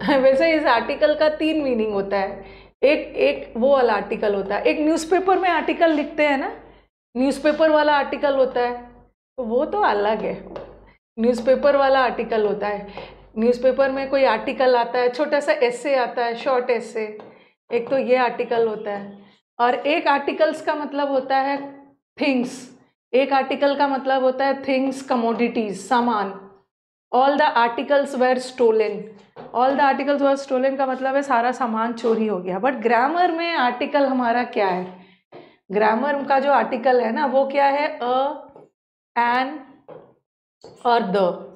वैसे इस आर्टिकल का 3 मीनिंग होता है। एक वो वाला आर्टिकल होता है, एक न्यूज़पेपर में आर्टिकल लिखते हैं ना, न्यूज़पेपर वाला आर्टिकल होता है, तो वो तो अलग है। न्यूज़पेपर वाला आर्टिकल होता है, न्यूज़पेपर में कोई आर्टिकल आता है, छोटा सा एस्से आता है, शॉर्ट एस्से, एक तो ये आर्टिकल होता है। और एक आर्टिकल्स का मतलब होता है थिंग्स, एक आर्टिकल का मतलब होता है थिंग्स, कमोडिटीज, सामान। All the articles were stolen, all the articles were stolen का मतलब है सारा सामान चोरी हो गया। बट ग्रामर में आर्टिकल हमारा क्या है, ग्रामर का जो आर्टिकल है ना वो क्या है, अ, एन और द।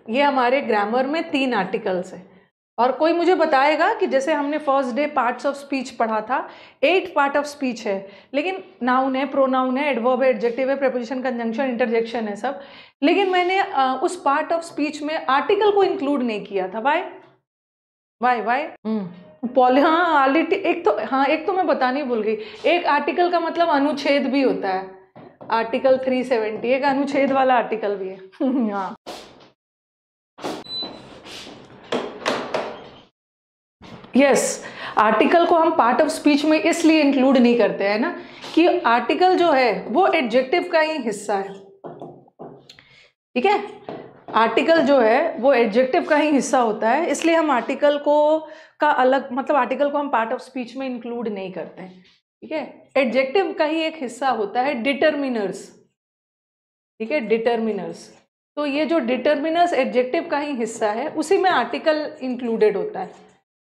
ये हमारे ग्रामर में 3 आर्टिकल्स हैं। और कोई मुझे बताएगा कि जैसे हमने first day parts of speech पढ़ा था, 8 पार्ट ऑफ स्पीच है, लेकिन नाउन है, प्रोनाउन है, एडवर्ब है, एडजेक्टिव है, प्रीपोजिशन, कंजंक्शन, इंटरजेक्शन है सब, लेकिन मैंने उस पार्ट ऑफ स्पीच में आर्टिकल को इंक्लूड नहीं किया था। वाई वाई वाई हाँ ऑलरेडी एक तो मैं बतानी भूल गई, एक आर्टिकल का मतलब अनुच्छेद भी होता है। आर्टिकल 370 एक अनुच्छेद वाला आर्टिकल भी है। हाँ, यस, आर्टिकल को हम पार्ट ऑफ स्पीच में इसलिए इंक्लूड नहीं करते हैं ना कि आर्टिकल जो है वो एडजेक्टिव का ही हिस्सा है। ठीक है, आर्टिकल जो है वो एडजेक्टिव का ही हिस्सा होता है, इसलिए हम आर्टिकल को का अलग मतलब आर्टिकल को हम पार्ट ऑफ स्पीच में इंक्लूड नहीं करते हैं। ठीक है, एडजेक्टिव का ही एक हिस्सा होता है डिटरमिनर्स। ठीक है, डिटरमिनर्स, तो ये जो डिटरमिनर्स एडजेक्टिव का ही हिस्सा है उसी में आर्टिकल इंक्लूडेड होता है।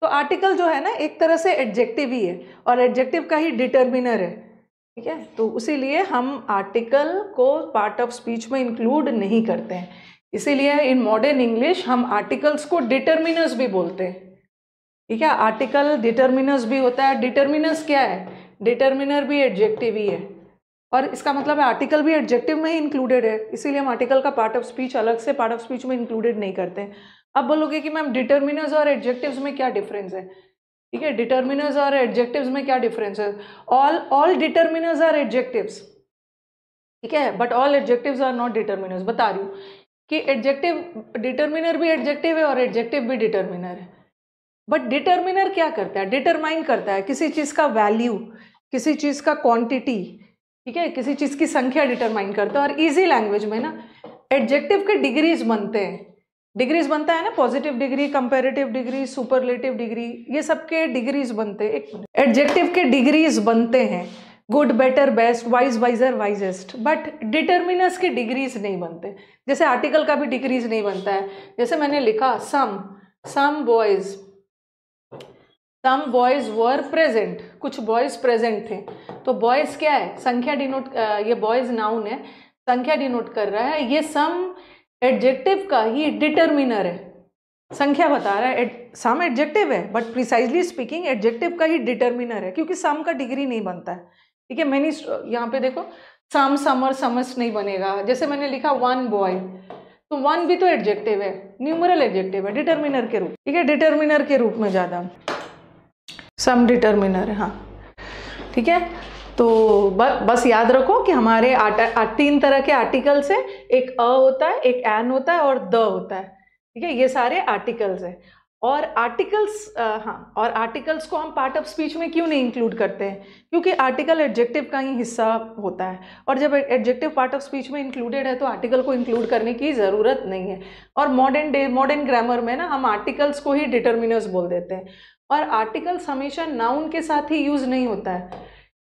तो आर्टिकल जो है ना एक तरह से एडजेक्टिव ही है और एडजेक्टिव का ही डिटरमिनर है। ठीक है, तो इसीलिए हम आर्टिकल को पार्ट ऑफ स्पीच में इंक्लूड नहीं करते हैं। इसीलिए इन मॉडर्न इंग्लिश हम आर्टिकल्स को डिटरमिनर्स भी बोलते हैं। ठीक है, आर्टिकल डिटरमिनर्स भी होता है। डिटरमिनर्स क्या है, डिटरमिनर भी एडजेक्टिव ही है और इसका मतलब है आर्टिकल भी एडजेक्टिव में ही इंक्लूडेड है, इसीलिए हम आर्टिकल का पार्ट ऑफ स्पीच अलग से पार्ट ऑफ स्पीच में इंक्लूडेड नहीं करते हैं। अब बोलोगे कि मैम डिटरमिनर्स और एडजेक्टिव्स में क्या डिफरेंस है। ठीक है, डिटरमिनर्स और एडजेक्टिव्स में क्या डिफरेंस है, ऑल डिटरमिनर्स आर एडजेक्टिव्स। ठीक है, but all adjectives are not determiners. बता रही हूँ कि एडजेक्टिव डिटरमिनर भी एडजेक्टिव है और एडजेक्टिव भी डिटरमिनर है। बट डिटरमिनर क्या करता है, डिटरमाइन करता है किसी चीज़ का वैल्यू, किसी चीज़ का क्वांटिटी। ठीक है, किसी चीज़ की संख्या डिटरमाइन करता है। और इजी लैंग्वेज में ना एडजेक्टिव के डिग्रीज बनते हैं, डिग्रीज बनता है ना, positive degree, comparative degree, superlative degree, ये सबके डिग्रीज बनते हैं। एक एडजेक्टिव के डिग्रीज बनते हैं, good, better, best, wise, wiser, wisest, but determiners के डिग्रीज नहीं बनते। जैसे आर्टिकल का भी डिग्रीज नहीं बनता है। जैसे मैंने लिखा सम बॉयज वर प्रेजेंट, कुछ बॉयज प्रेजेंट थे, तो बॉयज क्या है, संख्या डिनोट, ये बॉयज नाउन है, संख्या डिनोट कर रहा है। ये सम एडजेक्टिव का ही डिटरमिनर है, संख्या बता रहा है। सम एडजेक्टिव है बट प्रिसाइजली स्पीकिंग एडजेक्टिव का ही डिटरमिनर है, क्योंकि सम का डिग्री नहीं बनता है। ठीक है, मैंने यहाँ पे देखो सम, समर, समस्ट नहीं बनेगा। जैसे मैंने लिखा वन बॉय, तो वन भी तो एडजेक्टिव है, न्यूमरल एडजेक्टिव है, डिटरमिनर के रूप। ठीक है, डिटरमिनर के रूप में ज़्यादा सम डिटरमिनर है। हाँ ठीक है, तो बस याद रखो कि हमारे 3 तरह के आर्टिकल्स हैं, एक अ होता है, एक एन होता है और द होता है। ठीक है, ये सारे आर्टिकल्स हैं। और आर्टिकल्स और आर्टिकल्स को हम पार्ट ऑफ स्पीच में क्यों नहीं इंक्लूड करते हैं, क्योंकि आर्टिकल एडजेक्टिव का ही हिस्सा होता है और जब एडजेक्टिव पार्ट ऑफ स्पीच में इंक्लूडेड है तो आर्टिकल को इंक्लूड करने की ज़रूरत नहीं है। और मॉडर्न ग्रामर में ना हम आर्टिकल्स को ही डिटरमिनर्स बोल देते हैं और आर्टिकल्स हमेशा नाउन के साथ ही यूज़ नहीं होता है,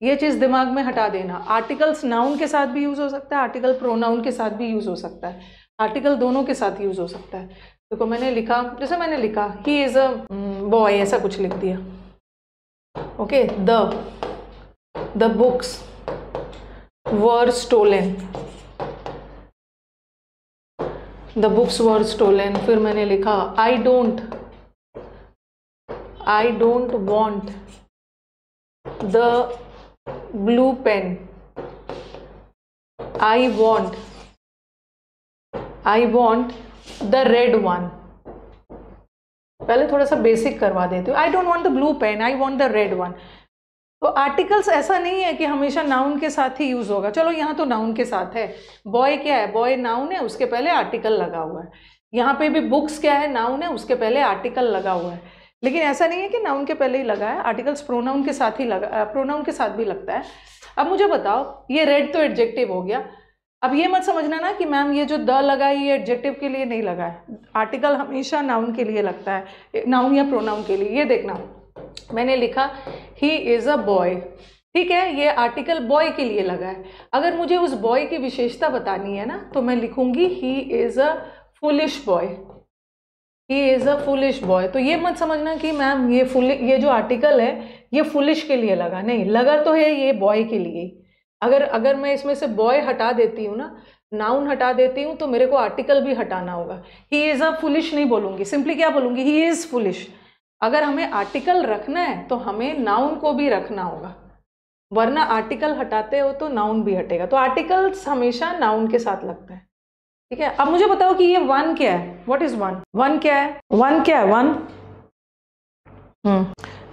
ये चीज़ दिमाग में हटा देना। आर्टिकल्स नाउन के साथ भी यूज़ हो सकता है, आर्टिकल प्रोनाउन के साथ भी यूज़ हो सकता है, आर्टिकल दोनों के साथ यूज़ हो सकता है। देखो मैंने लिखा, जैसे मैंने लिखा ही इज़ अ बॉय, ऐसा कुछ लिख दिया। Okay, the books were stolen, the books were stolen. फिर मैंने लिखा I don't want the blue pen, I want the red one. पहले थोड़ा सा बेसिक करवा देती हूँ। I don't want the blue pen, I want the red one. तो आर्टिकल्स ऐसा नहीं है कि हमेशा नाउन के साथ ही यूज होगा। चलो यहाँ तो नाउन के साथ है, बॉय क्या है, बॉय नाउन है, उसके पहले आर्टिकल लगा हुआ है। यहाँ पे भी बुक्स क्या है, नाउन है, उसके पहले आर्टिकल लगा हुआ है, लेकिन ऐसा नहीं है कि नाउन के पहले ही लगा है, आर्टिकल्स प्रोनाउन के साथ ही लगा, प्रोनाउन के साथ भी लगता है। अब मुझे बताओ, ये रेड तो एडजेक्टिव हो गया। अब ये मत समझना ना कि मैम ये जो द लगा है ये एडजेक्टिव के लिए नहीं लगा है, आर्टिकल हमेशा नाउन के लिए लगता है, नाउन या प्रोनाउन के लिए। ये देखना, मैंने लिखा ही इज़ अ बॉय, ठीक है, ये आर्टिकल बॉय के लिए लगा है। अगर मुझे उस बॉय की विशेषता बतानी है ना तो मैं लिखूंगी he is a foolish boy, he is a foolish boy. तो ये मत समझना कि मैम ये जो आर्टिकल है ये फुलिश के लिए लगा, नहीं, लगा तो है ये बॉय के लिए। अगर मैं इसमें से बॉय हटा देती हूँ ना, नाउन हटा देती हूँ, तो मेरे को आर्टिकल भी हटाना होगा। ही इज़ अ फुलिश नहीं बोलूँगी, सिंपली क्या बोलूँगी, ही इज़ फुलिश। अगर हमें आर्टिकल रखना है तो हमें नाउन को भी रखना होगा, वरना आर्टिकल हटाते हो तो नाउन भी हटेगा। तो आर्टिकल्स हमेशा नाउन के साथ लगता है, ठीक है। अब मुझे बताओ कि ये वन क्या है, व्हाट इज वन, वन क्या है, वन क्या है, वन,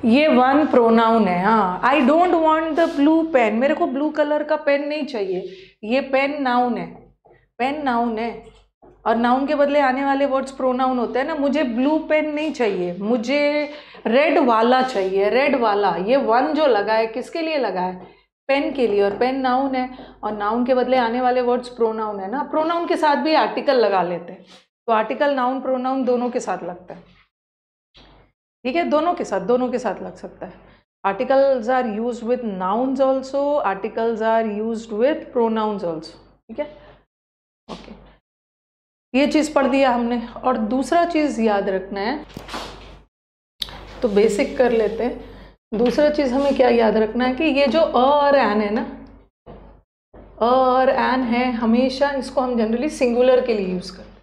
ये वन प्रोनाउन है। हाँ, I don't want the blue pen, मेरे को ब्लू कलर का पेन नहीं चाहिए, ये पेन नाउन है, पेन नाउन है, और नाउन के बदले आने वाले वर्ड्स प्रोनाउन होते हैं ना। मुझे ब्लू पेन नहीं चाहिए, मुझे रेड वाला चाहिए, रेड वाला। ये वन जो लगा है किसके लिए लगा है, पेन के लिए, और पेन नाउन है, और नाउन के बदले आने वाले वर्ड्स प्रोनाउन है ना। प्रोनाउन के साथ भी आर्टिकल लगा लेते हैं, तो आर्टिकल नाउन प्रोनाउन दोनों के साथ लगता है, ठीक है, दोनों के साथ लग सकता है। Articles are used with nouns also, articles are used with pronouns also, ठीक है, ओके। ये चीज़ पढ़ दिया हमने। और दूसरा चीज़ याद रखना है, तो बेसिक कर लेते हैं। दूसरा चीज़ हमें क्या याद रखना है कि ये जो अ और एन है ना, अ और एन है, हमेशा इसको हम जनरली सिंगुलर के लिए यूज़ करते हैं,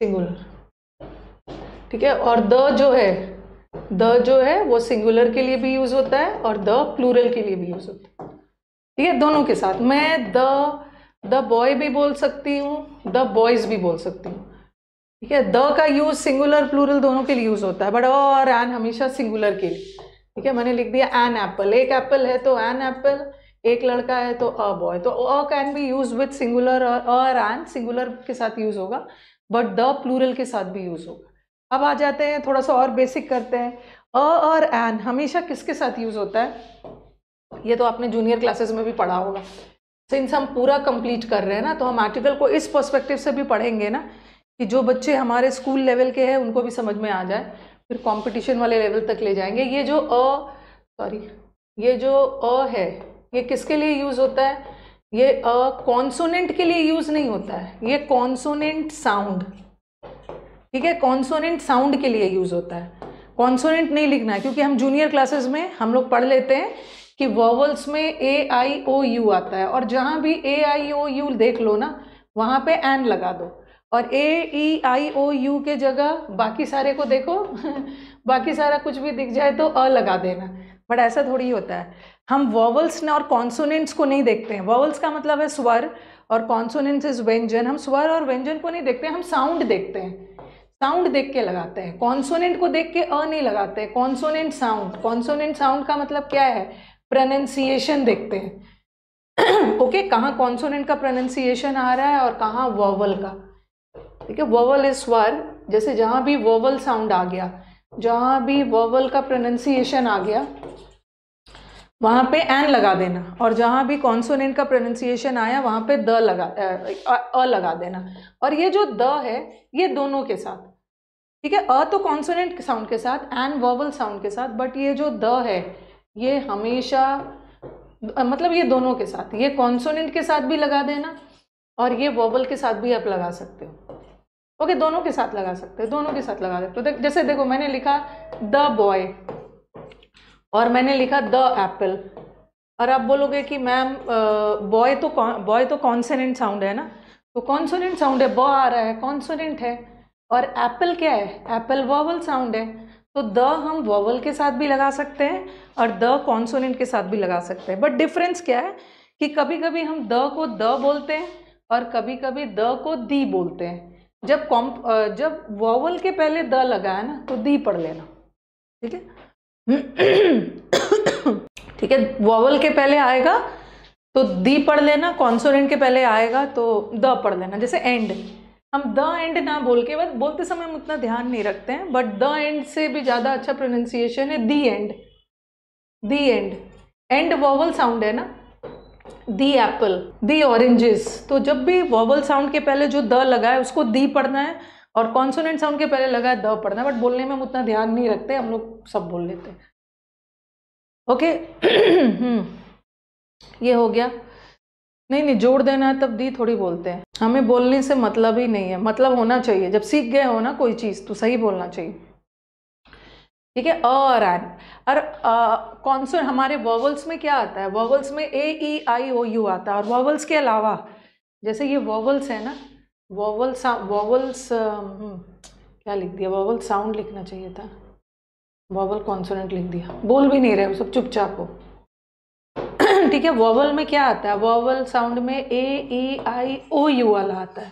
सिंगुलर, ठीक है। और द जो है वो सिंगुलर के लिए भी यूज़ होता है और द प्लूरल के लिए भी यूज़ होता है, ठीक है, दोनों के साथ। मैं द बॉय भी बोल सकती हूँ, द बॉयज़ भी बोल सकती हूँ, ठीक है। द का यूज़ सिंगुलर प्लूरल दोनों के लिए यूज़ होता है, बट और एन हमेशा सिंगुलर के लिए, ठीक है। मैंने लिख दिया एन एप्पल, एक एप्पल है तो एन एप्पल, एक लड़का है तो अ बॉय। तो a can be use with singular, और एन सिंगुलर के साथ यूज़ होगा, बट द प्लूरल के साथ भी यूज़ होगा। अब आ जाते हैं, थोड़ा सा और बेसिक करते हैं। अ और एन हमेशा किसके साथ यूज़ होता है, ये तो आपने जूनियर क्लासेस में भी पढ़ा होगा। सिंस हम पूरा कंप्लीट कर रहे हैं ना, तो हम आर्टिकल को इस पर्सपेक्टिव से भी पढ़ेंगे ना, कि जो बच्चे हमारे स्कूल लेवल के हैं उनको भी समझ में आ जाए, फिर कंपटीशन वाले लेवल तक ले जाएंगे। ये जो अ है, ये किसके लिए यूज़ होता है, ये अ कॉन्सोनेंट के लिए यूज़ नहीं होता है, ये कॉन्सोनेंट साउंड, ठीक है, कॉन्सोनेंट साउंड के लिए यूज़ होता है। कॉन्सोनेंट नहीं लिखना है, क्योंकि हम जूनियर क्लासेस में हम लोग पढ़ लेते हैं कि वॉवल्स में ए आई ओ यू आता है, और जहाँ भी ए आई ओ यू देख लो ना, वहाँ पे एन लगा दो, और ए ई आई ओ यू के जगह बाकी सारे को देखो बाकी सारा कुछ भी दिख जाए तो अ लगा देना। बट ऐसा थोड़ी होता है, हम वॉवल्स और कॉन्सोनेंट्स को नहीं देखते हैं। वॉवल्स का मतलब है स्वर, और कॉन्सोनेंट्स इज व्यंजन। हम स्वर और व्यंजन को नहीं देखते, हम साउंड देखते हैं, साउंड देख के लगाते हैं। कॉन्सोनेंट को देख के अ नहीं लगाते, कॉन्सोनेंट साउंड का मतलब क्या है, प्रोनाउंसिएशन देखते हैं ओके, कहाँ कॉन्सोनेंट का प्रोनाउंसिएशन आ रहा है और कहाँ वोवल का, ठीक है। वोवल इज स्वर, जैसे जहाँ भी वोवल साउंड आ गया, जहाँ भी वोवल का प्रोनाउंसिएशन आ गया वहाँ पे एन लगा देना, और जहाँ भी कॉन्सोनेंट का प्रोनाउंसिएशन आया वहाँ पे अ लगा देना। और ये जो द है ये दोनों के साथ, ठीक है, अ तो कॉन्सोनेंट साउंड के साथ, एन वोवल साउंड के साथ, बट ये जो द है ये हमेशा मतलब ये दोनों के साथ, ये कॉन्सोनेंट के साथ भी लगा देना और ये वोवल के साथ भी आप लगा सकते हो, ओके, दोनों के साथ लगा सकते हो, दोनों के साथ लगा सकते हो। जैसे देखो, मैंने लिखा द बॉय और मैंने लिखा द एप्पल, और आप बोलोगे कि मैम बॉय तो कॉन्सोनेंट साउंड है ना, तो कॉन्सोनेंट साउंड है, ब आ रहा है, कॉन्सोनेंट है, और एप्पल क्या है, एप्पल वोवल साउंड है, तो द हम वोवल के साथ भी लगा सकते हैं और द कॉन्सोनेंट के साथ भी लगा सकते हैं। बट डिफरेंस क्या है कि कभी कभी हम द को द बोलते हैं और कभी कभी द को दी बोलते हैं। जब वोवल के पहले द लगा है ना तो दी पढ़ लेना, ठीक है ठीक है, वोवल के पहले आएगा तो दी पढ़ लेना, कॉन्सोनेंट के पहले आएगा तो द पढ़ लेना। जैसे एंड, हम द एंड ना बोल के, बस बोलते समय हम उतना ध्यान नहीं रखते हैं, बट द एंड से भी ज़्यादा अच्छा प्रोनाउंसिएशन है the end. The end, and vowel sound है ना, दी एप्पल, दी ऑरेंजेस। तो जब भी वॉवल साउंड के पहले जो द लगा है उसको दी पढ़ना है, और कॉन्सोनेंट साउंड के पहले लगा है द पढ़ना है, बट बोलने में हम उतना ध्यान नहीं रखते, हम लोग सब बोल लेते हैं। ओके। ये हो गया। नहीं जोड़ देना है तब दी थोड़ी बोलते हैं, हमें बोलने से मतलब ही नहीं है, मतलब होना चाहिए, जब सीख गए हो ना कोई चीज़ तो सही बोलना चाहिए, ठीक है। और एन, और कॉन्सोनेंट हमारे वॉवल्स में क्या आता है, वॉवल्स में ए ई आई ओ यू आता है, और वॉवल्स के अलावा जैसे ये वॉवल्स है ना, वॉवल्स क्या लिख दिया, वॉवल साउंड लिखना चाहिए था, वॉवल कॉन्सोनेंट लिख दिया, बोल भी नहीं रहे हो सब, चुपचाप हो। ठीक है, वॉवल में क्या आता है, वॉवल साउंड में ए ई आई ओ यू वाला आता है,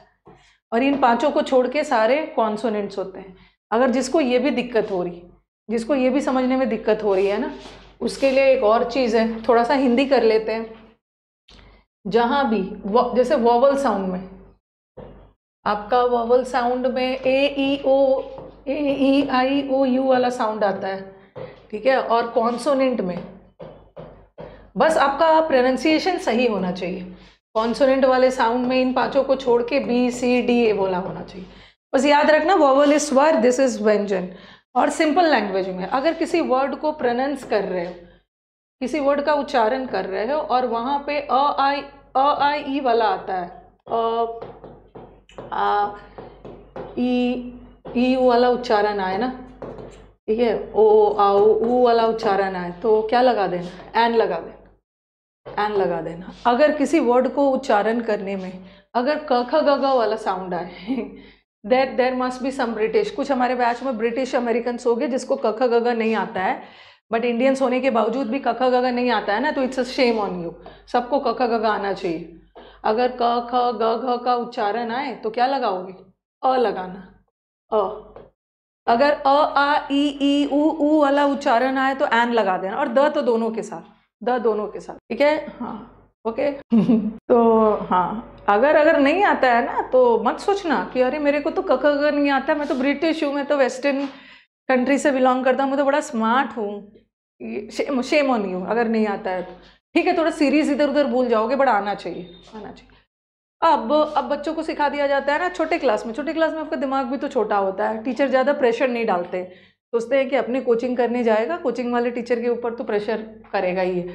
और इन पांचों को छोड़ के सारे कॉन्सोनेंट्स होते हैं। अगर जिसको ये भी दिक्कत हो रही, जिसको ये भी समझने में दिक्कत हो रही है ना, उसके लिए एक और चीज़ है, थोड़ा सा हिंदी कर लेते हैं। जहाँ भी जैसे वॉवल साउंड में आपका, वॉवल साउंड में ए ई आई ओ यू वाला साउंड आता है, ठीक है, और कॉन्सोनेंट में बस आपका प्रोनाउंसिएशन सही होना चाहिए। कॉन्सोनेंट वाले साउंड में इन पांचों को छोड़ के बी सी डी ए बोला होना चाहिए। बस याद रखना, वॉवल इज स्वर, दिस इज व्यंजन। और सिंपल लैंग्वेज में अगर किसी वर्ड को प्रोनाउंस कर रहे हो, किसी वर्ड का उच्चारण कर रहे हो, और वहाँ पे अ आई ई वाला आता है, आ ई वाला उच्चारण आए ना, ठीक है, ओ आओ ऊ वाला उच्चारण आए, तो क्या लगा देना, एन लगा देना, एन लगा देना। अगर किसी वर्ड को उच्चारण करने में अगर क ख ग ग वाला साउंड आए, there must be some British, कुछ हमारे बैच में ब्रिटिश अमेरिकन्स हो गए जिसको क ख ग ग नहीं आता है, बट इंडियंस होने के बावजूद भी क ख ग ग नहीं आता है ना, तो it's a shame on you. सबको क ख ग ग आना चाहिए। अगर क ख ग घ का उच्चारण आए तो क्या लगाओगे, अ लगाना, अ। अगर अ आ ई ऊ वाला उच्चारण आए तो एन लगा देना, और द तो दोनों के साथ, द दोनों के साथ, ठीक है, हाँ, ओके। तो हाँ, अगर नहीं आता है ना तो मत सोचना कि अरे मेरे को तो क ख ग नहीं आता, मैं तो ब्रिटिश हूँ, मैं तो वेस्टर्न कंट्री से बिलोंग करता हूँ, मैं तो बड़ा स्मार्ट हूँ। शेम ऑन यू अगर नहीं आता है तो, ठीक है, थोड़ा सीरीज इधर उधर भूल जाओगे, बट आना चाहिए, आना चाहिए। अब बच्चों को सिखा दिया जाता है ना छोटे क्लास में आपका दिमाग भी तो छोटा होता है, टीचर ज़्यादा प्रेशर नहीं डालते, सोचते हैं कि अपनी कोचिंग करने जाएगा, कोचिंग वाले टीचर के ऊपर तो प्रेशर करेगा ही है।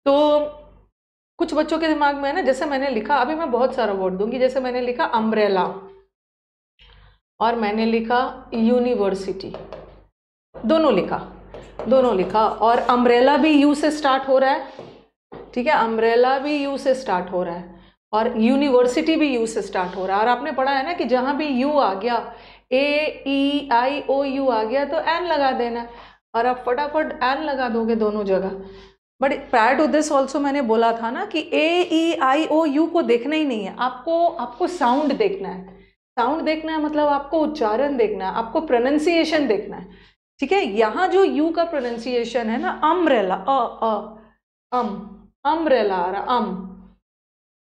तो कुछ बच्चों के दिमाग में है ना, जैसे मैंने लिखा, अभी मैं बहुत सारा वर्ड दूंगी, जैसे मैंने लिखा अम्ब्रेला और मैंने लिखा यूनिवर्सिटी, दोनों लिखा, और अम्ब्रेला भी यू से स्टार्ट हो रहा है, ठीक है, अम्ब्रेला भी यू से स्टार्ट हो रहा है, और यूनिवर्सिटी भी यू से स्टार्ट हो रहा है। और आपने पढ़ा है ना कि जहाँ भी यू आ गया, ए ई आई ओ यू आ गया, तो एन लगा देना, और आप फटाफट एन लगा दोगे दोनों जगह। But prior to this also मैंने बोला था ना कि ए ई आई ओ यू को देखना ही नहीं है, आपको साउंड देखना है। साउंड देखना है मतलब आपको उच्चारण देखना है, आपको प्रोनाउंसिएशन देखना है, ठीक है। यहाँ जो यू का प्रोनाउंसिएशन है ना, अम्ब्रेला, अम्ब्रेला आ रहा,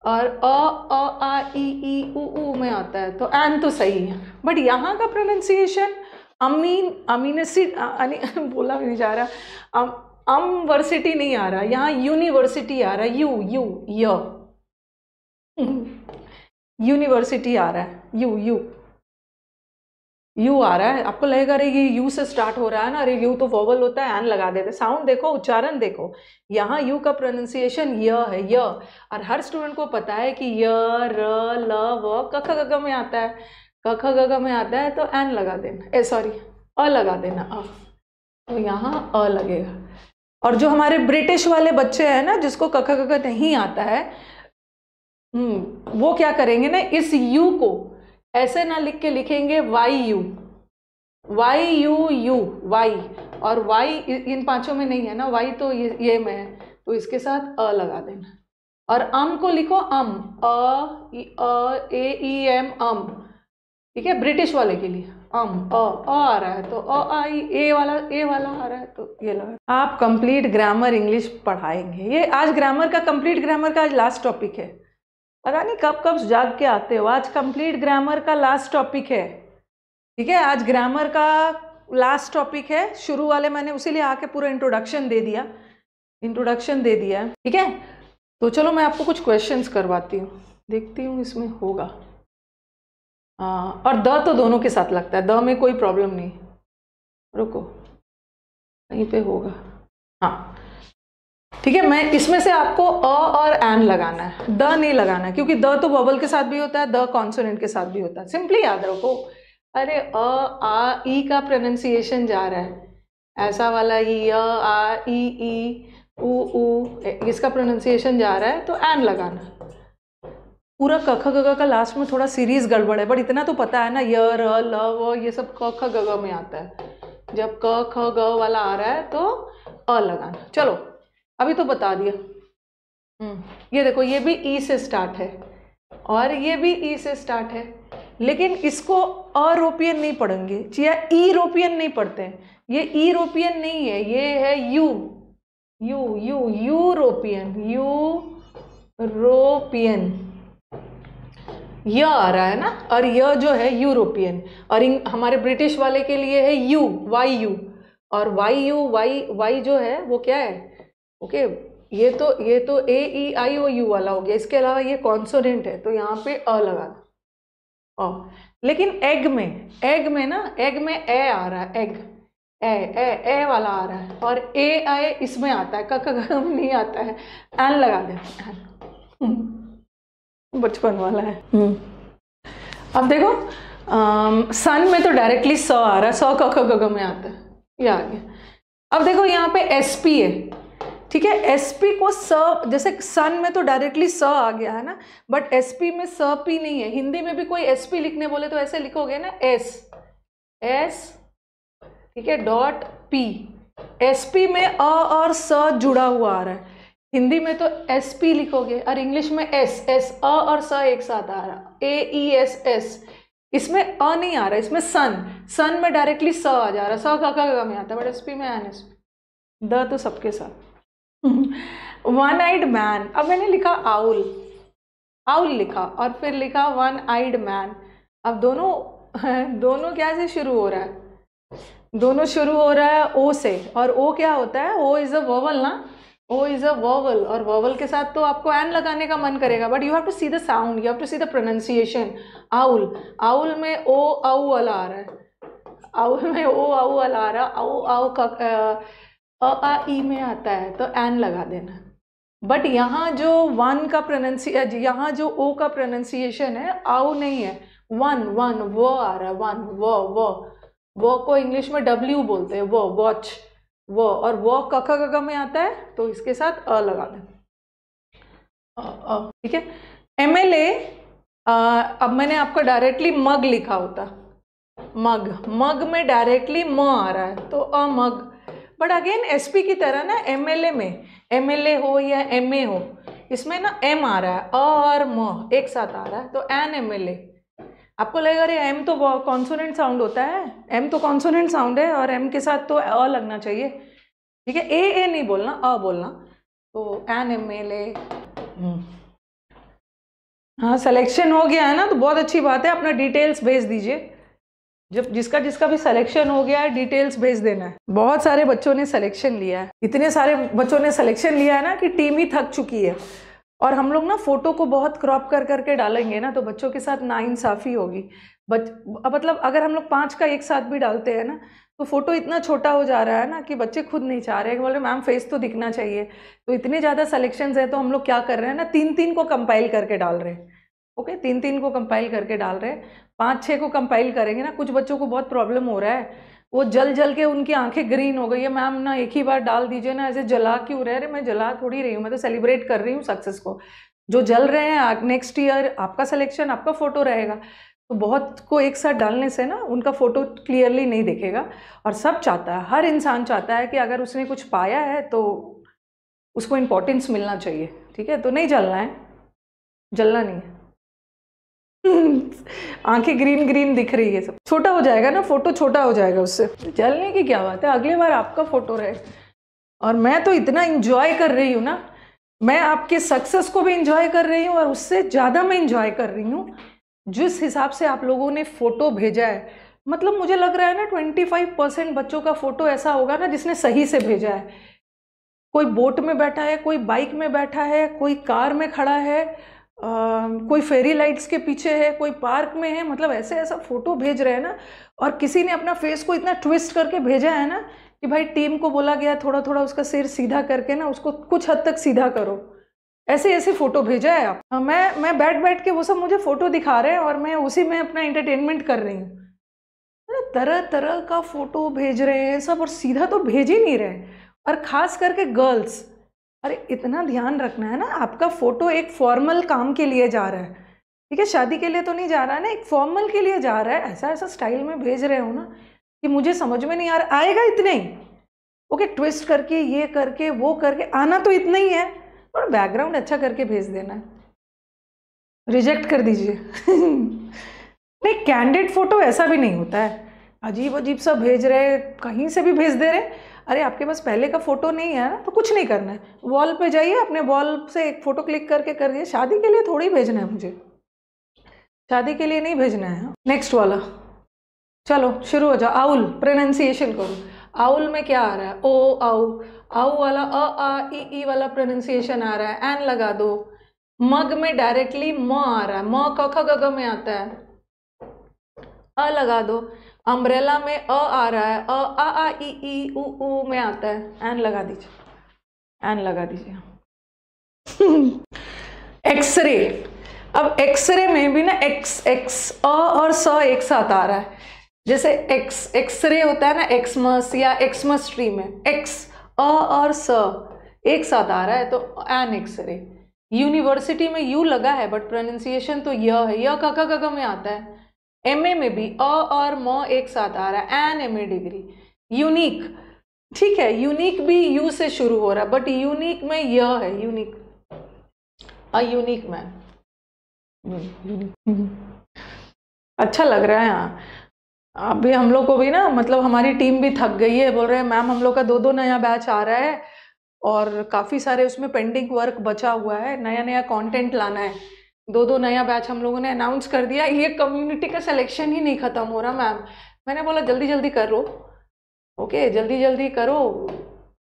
और आ ई ऊ में आता है, तो एन तो सही है। बट यहाँ का प्रोनाउंसिएशन अमीनसी बोला भी नहीं जा रहा, वर्सिटी नहीं आ रहा, यहाँ यूनिवर्सिटी आ रहा है, यूनिवर्सिटी आ रहा है, यू आ रहा है। आपको लगेगा अरे ये यू से स्टार्ट हो रहा है ना, अरे यू तो वोवल होता है, एन लगा देते। साउंड देखो, उच्चारण देखो, यहाँ यू का प्रोनाउंसिएशन य है, य। और हर स्टूडेंट को पता है कि य र ल व क ख ग घ में आता है, क ख ग घ में आता है तो एन लगा देना, सॉरी अ लगा देना, अ, तो यहाँ अ लगेगा। और जो हमारे ब्रिटिश वाले बच्चे हैं ना, जिसको क ख ग घ नहीं आता है, वो क्या करेंगे ना, इस यू को ऐसे ना लिख के लिखेंगे वाई यू वाई, और वाई इन पांचों में नहीं है ना, वाई तो ये में है, तो इसके साथ अ लगा देना। और अम को लिखो अम, ए ई एम, अम, ठीक है, ब्रिटिश वाले के लिए अम, अ आ रहा है तो अ आई, ए वाला आ रहा है तो ये लगा। आप कंप्लीट ग्रामर इंग्लिश पढ़ाएंगे, ये आज ग्रामर का, कंप्लीट ग्रामर का आज लास्ट टॉपिक है, पता नहीं कब कब जाग के आते हो। आज कंप्लीट ग्रामर का लास्ट टॉपिक है, ठीक है, आज ग्रामर का लास्ट टॉपिक है। शुरू वाले मैंने उसीलिए आके पूरा इंट्रोडक्शन दे दिया, ठीक है। तो चलो मैं आपको कुछ क्वेश्चंस करवाती हूँ, देखती हूँ इसमें होगा। और द तो दोनों के साथ लगता है, द में कोई प्रॉब्लम नहीं। रुको, कहीं पे होगा, हाँ ठीक है। मैं इसमें से आपको अ और एन लगाना है, द नहीं लगाना है, क्योंकि द तो वोवल के साथ भी होता है, द कॉन्सोनेंट के साथ भी होता है। सिंपली याद रखो, अरे अ आ ई का प्रोनाउंसिएशन जा रहा है, ऐसा वाला ई, अ आ ई ऊ, इसका प्रोनाउंसिएशन जा रहा है तो एन लगाना। पूरा क ख ग घ का लास्ट में थोड़ा सीरीज गड़बड़ है, बट इतना तो पता है ना, य र ल व ये सब क ख ग घ में आता है। जब क ख ग वाला आ रहा है तो अ लगाना। चलो अभी तो बता दिया। ये देखो, ये भी ई से स्टार्ट है और ये भी ई से स्टार्ट है, लेकिन इसको अरोपियन नहीं पढ़ेंगे या ईरोपियन नहीं पढ़ते हैं। ये ईरोपियन नहीं है, ये है यूरोपियन। य आ रहा है ना, और य जो है यूरोपियन, और हमारे ब्रिटिश वाले के लिए है वाई और वाई जो है वो क्या है, ओके। ये तो ए ई आई ओ यू वाला हो गया, इसके अलावा ये कॉन्सोनेंट है तो यहाँ पे अ लगा दो। लेकिन एग में ना, एग में ए आ रहा है, एग ए वाला आ रहा है, और ए आए इसमें आता है, क में नहीं आता है, एन लगा दे। बचपन वाला है। अब देखो, सन में तो डायरेक्टली स आ रहा है, स क ख ग घ में आता है, ये आ गया। अब देखो यहाँ पे एसपी है, ठीक है। एसपी को स, जैसे सन में तो डायरेक्टली स आ गया है ना, बट एसपी में स पी नहीं है। हिंदी में भी कोई एसपी लिखने बोले तो ऐसे लिखोगे ना, एस, ठीक है, डॉट पी। एसपी में अ और स जुड़ा हुआ आ रहा है, हिंदी में तो एसपी लिखोगे, और इंग्लिश में एस अ और स एक साथ आ रहा, एस। इसमें अ नहीं आ रहा, इसमें सन में डायरेक्टली स आ जा रहा, स का में आता है, बट एसपी में एन, द तो सबके साथ। वन आइड मैन, अब मैंने लिखा आउल लिखा, और फिर लिखा वन आइड मैन। अब दोनों क्या से शुरू हो रहा है, दोनों शुरू हो रहा है ओ से, और ओ क्या होता है, ओ इज अ वोवल ना, ओ इज अ वोवल, और वोवल के साथ तो आपको एन लगाने का मन करेगा, but you have to see the sound, you have to see the pronunciation. Owl में ओ आउ वाला आ रहा है, आउल में ओ आउ वाला आ रहा, आउ का आ ई में आता है तो एन लगा देना। बट यहाँ जो वन का प्रोनाउंसिएशन, यहाँ जो ओ का प्रोनाउंसिएशन है, आउ नहीं है, वन वो आ रहा है, वन वो को इंग्लिश में डब्ल्यू बोलते हैं, वो वॉच, वो, और वो क ख ग घ में आता है तो इसके साथ अ लगा दें, ठीक है। MLA, अब मैंने आपको डायरेक्टली मग लिखा होता, मग में डायरेक्टली म आ रहा है तो अ मग, बट अगेन एसपी की तरह ना, MLA हो या MA हो, इसमें ना एम आ रहा है, अ और म एक साथ आ रहा है तो एन MLA। आपको लगेगा अरे एम तो कॉन्सोनेंट साउंड होता है, एम तो कॉन्सोनेंट साउंड है और एम के साथ तो अ लगना चाहिए, ठीक है। ए नहीं बोलना, अ बोलना, तो एन MLA। हाँ, सिलेक्शन हो गया है ना, तो बहुत अच्छी बात है, अपना डिटेल्स भेज दीजिए। जब जिसका भी सिलेक्शन हो गया है, डिटेल्स भेज देना है। बहुत सारे बच्चों ने सिलेक्शन लिया है, इतने सारे बच्चों ने सिलेक्शन लिया है ना कि टीम ही थक चुकी है। और हम लोग ना फोटो को बहुत क्रॉप करके डालेंगे ना, तो बच्चों के साथ नाइंसाफ़ी होगी। मतलब अगर हम लोग 5 का एक साथ भी डालते हैं ना, तो फोटो इतना छोटा हो जा रहा है ना कि बच्चे खुद नहीं चाह रहे हैं, बोल रहे मैम फेस तो दिखना चाहिए। तो इतने ज़्यादा सिलेक्शंस है तो हम लोग क्या कर रहे हैं ना, 3 को कंपाइल करके डाल रहे हैं, ओके, 3 को कंपाइल करके डाल रहे हैं। 5-6 को कंपाइल करेंगे ना, कुछ बच्चों को बहुत प्रॉब्लम हो रहा है, वो जल के उनकी आंखें ग्रीन हो गई है, मैम ना एक ही बार डाल दीजिए ना, ऐसे जला क्यों रहे? अरे मैं जला थोड़ी रही हूँ, मैं तो सेलिब्रेट कर रही हूँ सक्सेस को। जो जल रहे हैं, नेक्स्ट ईयर आपका सिलेक्शन, आपका फोटो रहेगा, तो बहुत को एक साथ डालने से ना उनका फोटो क्लियरली नहीं दिखेगा। और सब चाहता है, हर इंसान चाहता है कि अगर उसने कुछ पाया है तो उसको इम्पोर्टेंस मिलना चाहिए, ठीक है। तो नहीं जलना है, जलना नहीं है। आंखें ग्रीन दिख रही है, सब छोटा हो जाएगा ना, फोटो छोटा हो जाएगा उससे, जलने की क्या बात है, अगली बार आपका फोटो रहे। और मैं तो इतना इंजॉय कर रही हूँ ना मैं आपके सक्सेस को भी इंजॉय कर रही हूँ और उससे ज़्यादा मैं इंजॉय कर रही हूँ जिस हिसाब से आप लोगों ने फ़ोटो भेजा है। मतलब मुझे लग रहा है ना 25% बच्चों का फ़ोटो ऐसा होगा ना जिसने सही से भेजा है। कोई बोट में बैठा है, कोई बाइक में बैठा है, कोई कार में खड़ा है, कोई फेरी लाइट्स के पीछे है, कोई पार्क में है। मतलब ऐसे ऐसा फ़ोटो भेज रहे हैं ना, और किसी ने अपना फेस को इतना ट्विस्ट करके भेजा है ना कि भाई टीम को बोला गया थोड़ा थोड़ा उसका सिर सीधा करके ना उसको कुछ हद तक सीधा करो। ऐसे ऐसे फोटो भेजा है आप। मैं बैठ बैठ के वो सब मुझे फोटो दिखा रहे हैं और मैं उसी में अपना एंटरटेनमेंट कर रही हूँ। तरह तरह का फोटो भेज रहे हैं सब, और सीधा तो भेज ही नहीं रहे। और खास करके गर्ल्स, अरे इतना ध्यान रखना है ना, आपका फोटो एक फॉर्मल काम के लिए जा रहा है, ठीक है, शादी के लिए तो नहीं जा रहा है ना, एक फॉर्मल के लिए जा रहा है। ऐसा ऐसा स्टाइल में भेज रहे हो ना कि मुझे समझ में नहीं आ रहा। आएगा इतने ही, ओके, ट्विस्ट करके ये करके वो करके आना तो इतना ही है, और बैकग्राउंड अच्छा करके भेज देना है। रिजेक्ट कर दीजिए। नहीं, कैंडिड फोटो ऐसा भी नहीं होता है, अजीब अजीब सा भेज रहे, कहीं से भी भेज दे रहे। अरे आपके पास पहले का फोटो नहीं है ना, तो कुछ नहीं करना है, वॉल पे जाइए, अपने वॉल से एक फोटो क्लिक करके कर दिए। शादी के लिए थोड़ी भेजना है मुझे, शादी के लिए नहीं भेजना है। नेक्स्ट वाला, चलो शुरू हो जाओ। आउल, प्रोनाउंसिएशन करो। आउल में क्या आ रहा है? ओ आउ, आउ वाला अ आ ई वाला प्रोनाउंसिएशन आ रहा है, एन लगा दो। मग में डायरेक्टली म आ रहा है, म क ख ग घ में आता है, अ लगा दो। अम्ब्रेला में अ आ रहा है, अ आ ई उ में आता है, एन लगा दीजिए, एन लगा दीजिए। एक्सरे, अब एक्सरे में भी ना एक्स अ और स एक साथ आ रहा है। जैसे एक्सरे होता है ना, एक्समस या एक्समस ट्री में एक्स अ और स एक साथ आ रहा है, तो एन एक्सरे। यूनिवर्सिटी में यू लगा है बट प्रोनाउंसिएशन तो य है, य क ख ग घ में आता है। एमए में भी अ और म एक साथ आ रहा है, एन एमए डिग्री। यूनिक, ठीक है, यूनिक भी यू से शुरू हो रहा है बट यूनिक में य है, यूनिक, अ यूनिक मैन। अच्छा लग रहा है। हाँ, अभी हम लोग को भी ना, मतलब हमारी टीम भी थक गई है, बोल रहे हैं मैम हम लोग का दो नया बैच आ रहा है और काफ़ी सारे उसमें पेंडिंग वर्क बचा हुआ है, नया नया कंटेंट लाना है। दो नया बैच हम लोगों ने अनाउंस कर दिया, ये कम्युनिटी का सिलेक्शन ही नहीं ख़त्म हो रहा मैम। मैंने बोला जल्दी जल्दी करो, ओके जल्दी जल्दी करो,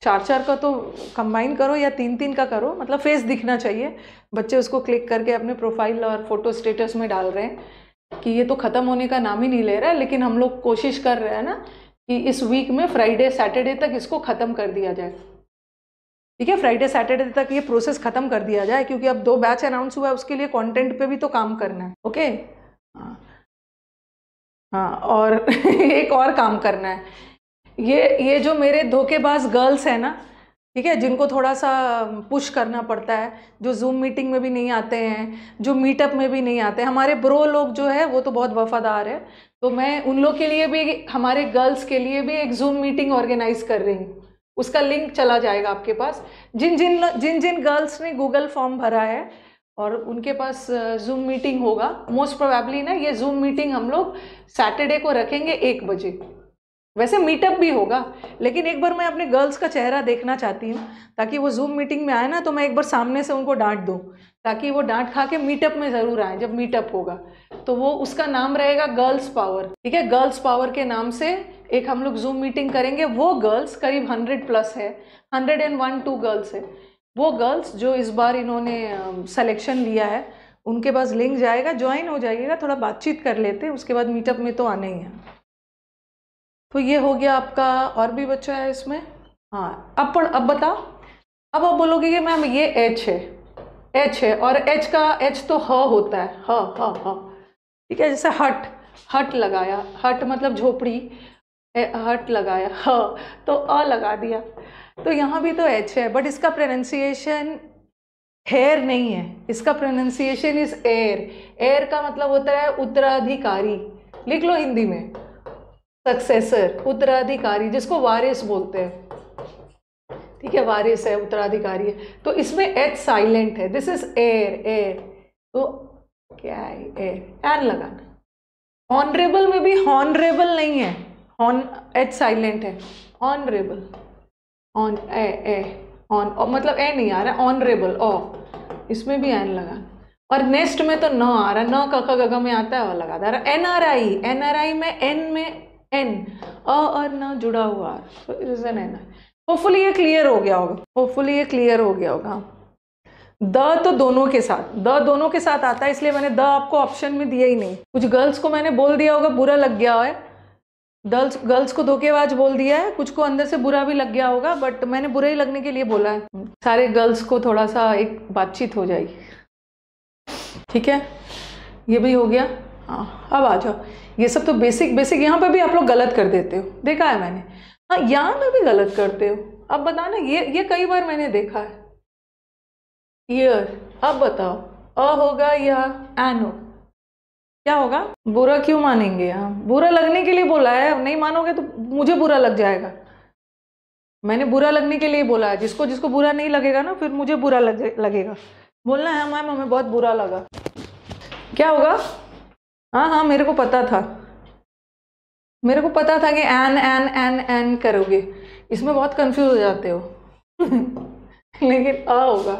4 का तो कंबाइन करो या 3 का करो, मतलब फेस दिखना चाहिए। बच्चे उसको क्लिक करके अपने प्रोफाइल और फोटो स्टेटस में डाल रहे हैं कि ये तो ख़त्म होने का नाम ही नहीं ले रहा है, लेकिन हम लोग कोशिश कर रहे हैं ना कि इस वीक में फ्राइडे सैटरडे तक इसको ख़त्म कर दिया जाए। ठीक है, फ्राइडे सैटरडे तक ये प्रोसेस ख़त्म कर दिया जाए, क्योंकि अब 2 बैच अनाउंस हुआ है, उसके लिए कंटेंट पे भी तो काम करना है। ओके, हाँ, और एक और काम करना है, ये जो मेरे धोखेबाज गर्ल्स हैं ना, ठीक है, जिनको थोड़ा सा पुश करना पड़ता है, जो जूम मीटिंग में भी नहीं आते हैं, जो मीटअप में भी नहीं आते, हमारे ब्रो लोग जो है वो तो बहुत वफादार है, तो मैं उन लोग के लिए भी, हमारे गर्ल्स के लिए भी एक जूम मीटिंग ऑर्गेनाइज कर रही हूँ। उसका लिंक चला जाएगा आपके पास। जिन जिन गर्ल्स ने गूगल फॉर्म भरा है और उनके पास जूम मीटिंग होगा, मोस्ट प्रोबेबली ना ये जूम मीटिंग हम लोग सैटरडे को रखेंगे 1 बजे। वैसे मीटअप भी होगा, लेकिन एक बार मैं अपने गर्ल्स का चेहरा देखना चाहती हूँ, ताकि वो जूम मीटिंग में आए ना तो मैं एक बार सामने से उनको डांट दूँ, ताकि वो डांट खा के मीटअप में ज़रूर आए। जब मीटअप होगा तो वो उसका नाम रहेगा गर्ल्स पावर, ठीक है, गर्ल्स पावर के नाम से एक हम लोग जूम मीटिंग करेंगे। वो गर्ल्स करीब 100+ है, 101-2 गर्ल्स है। वो गर्ल्स जो इस बार इन्होंने सिलेक्शन लिया है, उनके पास लिंक जाएगा, ज्वाइन हो जाइएगा, थोड़ा बातचीत कर लेते हैं, उसके बाद मीटअप में तो आना ही है। तो ये हो गया आपका, और भी बच्चा है इसमें। हाँ, अब बताओ, अब आप बोलोगे कि मैम ये एच है, एच है, और एच का एच तो ह होता है, ह ह ह, ठीक है, जैसे हट, हट लगाया, हट मतलब झोपड़ी, हट लगाया, ह तो अ लगा दिया, तो यहाँ भी तो एच है, बट इसका प्रोनाउंसिएशन हेयर नहीं है, इसका प्रोनाउंसिएशन इज एयर। एयर का मतलब होता है उत्तराधिकारी, लिख लो हिंदी में, सक्सेसर, उत्तराधिकारी, जिसको वारिस बोलते हैं, ठीक है, वारिस है, उत्तराधिकारी है। तो इसमें एच साइलेंट है, दिस इज एयर, एयर, तो क्या है, एयर, एन लगाना। ऑनरेबल में भी हॉनरेबल नहीं है, हॉन एच साइलेंट है, ऑनरेबल, ऑन ए, ऑन, मतलब ए नहीं आ रहा है, ऑनरेबल ओ, इसमें भी एन लगा। और नेक्स्ट में तो न आ रहा है, न क ख ग में आता है और लगा दे रहा। एनआरआई, एनआरआई में एन एन अ और न जुड़ा हुआ है, तो इज एन एन। होपफुली ये क्लियर हो गया होगा, होपफुली ये क्लियर हो गया होगा। द तो दोनों के साथ, द दोनों के साथ आता है, इसलिए मैंने द आपको ऑप्शन में दिया ही नहीं। कुछ गर्ल्स को मैंने बोल दिया होगा, बुरा लग गया है, गर्ल्स को धोखेबाज बोल दिया है, कुछ को अंदर से बुरा भी लग गया होगा, बट मैंने बुरा ही लगने के लिए बोला है। सारे गर्ल्स को थोड़ा सा एक बातचीत हो जाएगी, ठीक है, ये भी हो गया। हाँ अब आ जाओ, ये सब तो बेसिक बेसिक, यहाँ पे भी आप लोग गलत कर देते हो, देखा है मैंने। हाँ यहाँ पे भी गलत करते हो। अब बताना, ये कई बार मैंने देखा है। ईयर, अब बताओ अ होगा या एन हो, क्या होगा? बुरा क्यों मानेंगे? हाँ बुरा लगने के लिए बोला है, नहीं मानोगे तो मुझे बुरा लग जाएगा। मैंने बुरा लगने के लिए बोला है, जिसको जिसको बुरा नहीं लगेगा ना, फिर मुझे बुरा लगेगा। बोलना है मैम हमें बहुत बुरा लगा, क्या होगा? हाँ हाँ मेरे को पता था, मेरे को पता था कि एन एन एन एन करोगे, इसमें बहुत कंफ्यूज हो जाते हो। लेकिन अ होगा,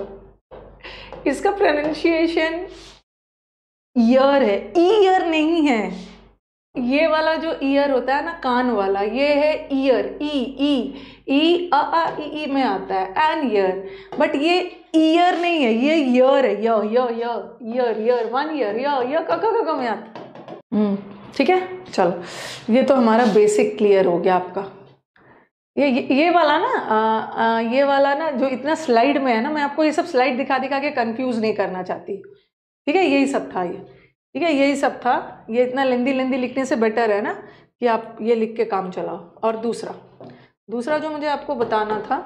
इसका प्रोनाउंसिएशन ईयर है, ईयर नहीं है। ये वाला जो ईयर होता है ना, कान वाला, ये है ईयर, ई ई ई आ ई में आता है एन ईयर, बट ये ईयर नहीं है, ये ईयर है, ईयर ईयर 1 ईयर, य क में आता है। ठीक है, चलो ये तो हमारा बेसिक क्लियर हो गया आपका। ये वाला ना ये वाला ना जो इतना स्लाइड में है ना, मैं आपको ये सब स्लाइड दिखा दिखा के कंफ्यूज नहीं करना चाहती, ठीक है, यही सब था ये, ठीक है, यही सब था। ये इतना लेंदी लिखने से बेटर है ना कि आप ये लिख के काम चलाओ। और दूसरा जो मुझे आपको बताना था,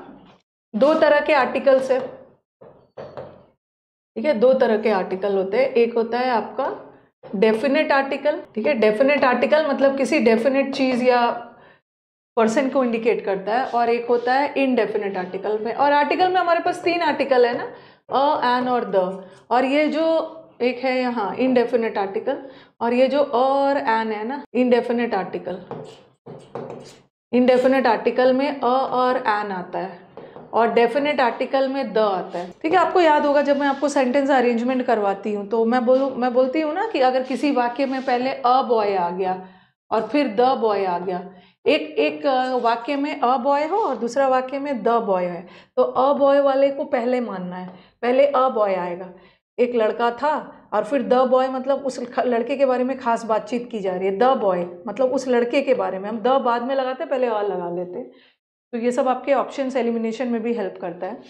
2 तरह के आर्टिकल्स है, ठीक है, 2 तरह के आर्टिकल होते हैं। एक होता है आपका डेफिनेट आर्टिकल, ठीक है, डेफिनेट आर्टिकल मतलब किसी डेफिनेट चीज या पर्सन को इंडिकेट करता है, और एक होता है इनडेफिनेट आर्टिकल में। और आर्टिकल में हमारे पास 3 आर्टिकल है ना, अ, एन और द, और ये जो एक है यहाँ इनडेफिनेट आर्टिकल, और ये जो और एन है ना, इनडेफिनेट आर्टिकल। इनडेफिनेट आर्टिकल में अ और एन आता है, और डेफिनेट आर्टिकल में द आता है, ठीक है। आपको याद होगा जब मैं आपको सेंटेंस अरेंजमेंट करवाती हूँ तो मैं बोलती हूँ ना कि अगर किसी वाक्य में पहले अ बॉय आ गया और फिर द बॉय आ गया, एक वाक्य में अ बॉय हो और दूसरा वाक्य में द बॉय है, तो अ बॉय वाले को पहले मानना है, पहले अ बॉय आएगा। एक लड़का था और फिर द बॉय मतलब उस लड़के के बारे में खास बातचीत की जा रही है, द बॉय मतलब उस लड़के के बारे में, हम द बाद में लगाते पहले अ लगा लेते। तो ये सब आपके ऑप्शंस एलिमिनेशन में भी हेल्प करता है,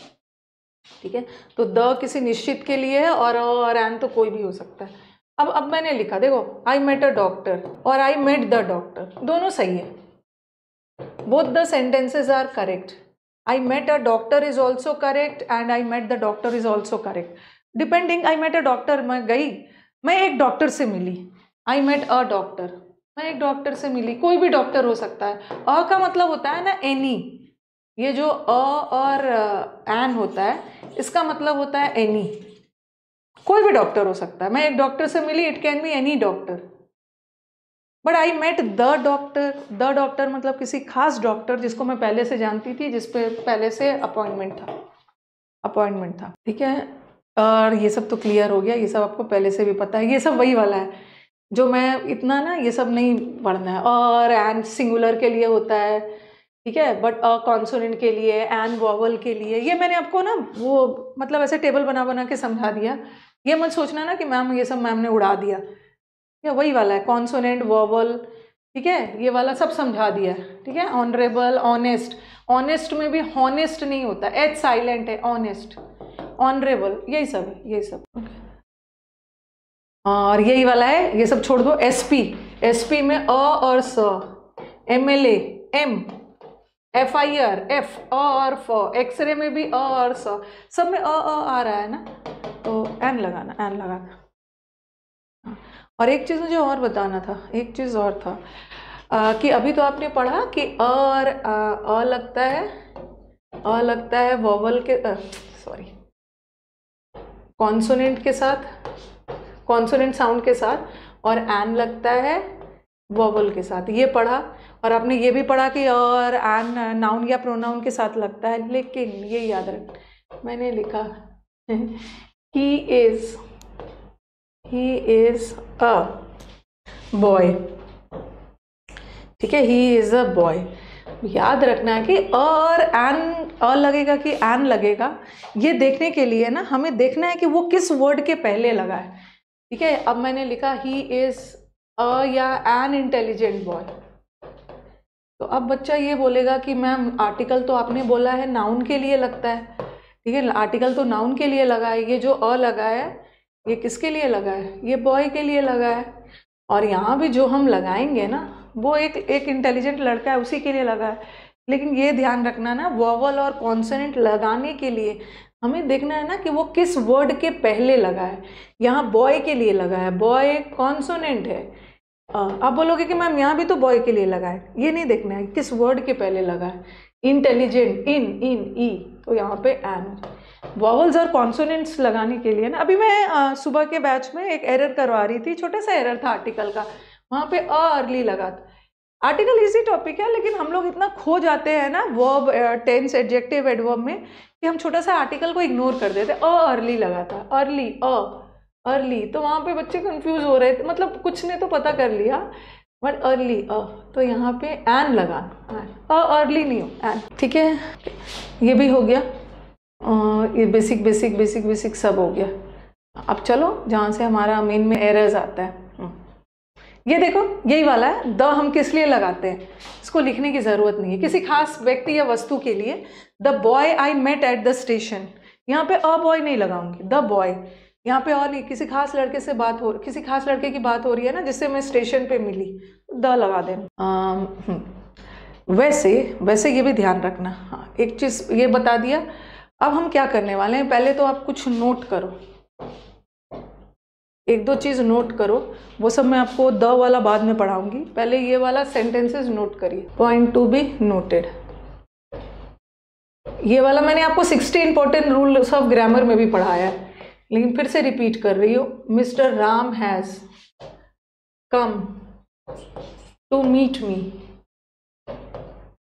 ठीक है। तो द किसी निश्चित के लिए है और एन तो कोई भी हो सकता है। अब मैंने लिखा, देखो, आई मेट अ डॉक्टर और आई मेट द डॉक्टर, दोनों सही है, both the sentences are correct. I met a doctor is also correct and I met the doctor is also correct. Depending, I met a doctor, मैं गई, मैं एक doctor से मिली, I met a doctor, मैं एक डॉक्टर से मिली, कोई भी डॉक्टर हो सकता है। अ का मतलब होता है ना एनी, ये जो अ और एन होता है इसका मतलब होता है एनी, कोई भी डॉक्टर हो सकता है। मैं एक डॉक्टर से मिली, it can be any doctor. But I met the doctor, the doctor मतलब किसी खास डॉक्टर जिसको मैं पहले से जानती थी, जिस पे पहले से अपॉइंटमेंट था, ठीक है। और ये सब तो क्लियर हो गया, ये सब आपको पहले से भी पता है, ये सब वही वाला है जो मैं इतना ना ये सब नहीं पढ़ना है। और एन सिंगुलर के लिए होता है, ठीक है, बट अ कॉन्सोनेंट के लिए, एन वॉवल के लिए, ये मैंने आपको ना वो मतलब ऐसे टेबल बना के समझा दिया। ये मत सोचना ना कि मैम ये सब मैम ने उड़ा दिया, या वही वाला है, कॉन्सोनेंट वॉवल, ठीक है, ये वाला सब समझा दिया है, ठीक है। ऑनरेबल, ऑनेस्ट, ऑनेस्ट में भी हॉनेस्ट नहीं होता, एच साइलेंट है, ऑनेस्ट, ऑनरेबल, यही सब है, यही सब, और यही वाला है, ये सब छोड़ दो। एसपी, एसपी में अ और स, एमएलए एम, FIR एफ, अ और फ, एक्सरे में भी अ और स, सब में अ आ रहा है ना, तो एन लगाना। और एक चीज़ मुझे और बताना था, एक चीज़ और था कि अभी तो आपने पढ़ा कि और अ लगता है वॉवल के सॉरी कॉन्सोनेंट के साथ, कॉन्सोनेंट साउंड के साथ, और एन लगता है वॉवल के साथ, ये पढ़ा। और आपने ये भी पढ़ा कि और एन नाउन या प्रोनाउन के साथ लगता है, लेकिन ये याद रख, मैंने लिखा ही इज अ बॉय, ठीक है, ही इज अ बॉय। याद रखना है कि और एन, लगेगा कि एन लगेगा, ये देखने के लिए ना हमें देखना है कि वो किस वर्ड के पहले लगा है, ठीक है। अब मैंने लिखा ही इज अ या एन इंटेलिजेंट बॉय, तो अब बच्चा ये बोलेगा कि मैम आर्टिकल तो आपने बोला है नाउन के लिए लगता है, ठीक है, आर्टिकल तो नाउन के लिए लगा है, ये जो अ लगा है ये किसके लिए लगा है, ये बॉय के लिए लगा है। और यहाँ भी जो हम लगाएंगे ना वो एक इंटेलिजेंट लड़का है उसी के लिए लगा है। लेकिन ये ध्यान रखना ना, वॉवल और कॉन्सोनेंट लगाने के लिए हमें देखना है ना कि वो किस वर्ड के पहले लगा है। यहाँ बॉय के लिए लगा है, बॉय कॉन्सोनेंट है। आप बोलोगे कि मैम यहाँ भी तो बॉय के लिए लगा है, ये नहीं देखना है किस वर्ड के पहले लगा है। इंटेलिजेंट इन ई, तो यहाँ पे एन। वॉवल्स और कॉन्सोनेंट्स लगाने के लिए ना, अभी मैं सुबह के बैच में एक एरर करवा रही थी, छोटा सा एरर था आर्टिकल का, वहाँ पे अर्ली लगा था। आर्टिकल इजी टॉपिक है, लेकिन हम लोग इतना खो जाते हैं ना वर्ब, टेंस, एडजेक्टिव, एडवर्ब में, कि हम छोटा सा आर्टिकल को इग्नोर कर देते। अर्ली लगा था, अर्ली, अर्ली, तो वहाँ पे बच्चे कंफ्यूज हो रहे थे, मतलब कुछ ने तो पता कर लिया बट अर्ली तो यहाँ पे एन लगा, अर्ली नहीं हो, एन, ठीक है। ये भी हो गया, ये बेसिक सब हो गया। अब चलो जहाँ से हमारा मेन में एरर्स आता है, ये देखो यही वाला है, द हम किस लिए लगाते हैं, इसको लिखने की ज़रूरत नहीं है, किसी खास व्यक्ति या वस्तु के लिए। The boy I met at the station, यहाँ पे अ बॉय नहीं लगाऊंगी, द बॉय, यहाँ पे और नहीं, किसी खास लड़के से बात हो, किसी खास लड़के की बात हो रही है ना जिससे मैं स्टेशन पे मिली, द लगा देना। वैसे ये भी ध्यान रखना, हाँ एक चीज़ ये बता दिया। अब हम क्या करने वाले हैं, पहले तो आप कुछ नोट करो, एक दो चीज़ नोट करो, वो सब मैं आपको द वाला बाद में पढ़ाऊंगी, पहले ये वाला सेंटेंसेस नोट करिए। पॉइंट टू बी नोटेड, ये वाला मैंने आपको 60 इंपॉर्टेंट रूल्स ऑफ ग्रामर में भी पढ़ाया है, लेकिन फिर से रिपीट कर रही हूँ। Mister Ram has come to meet me,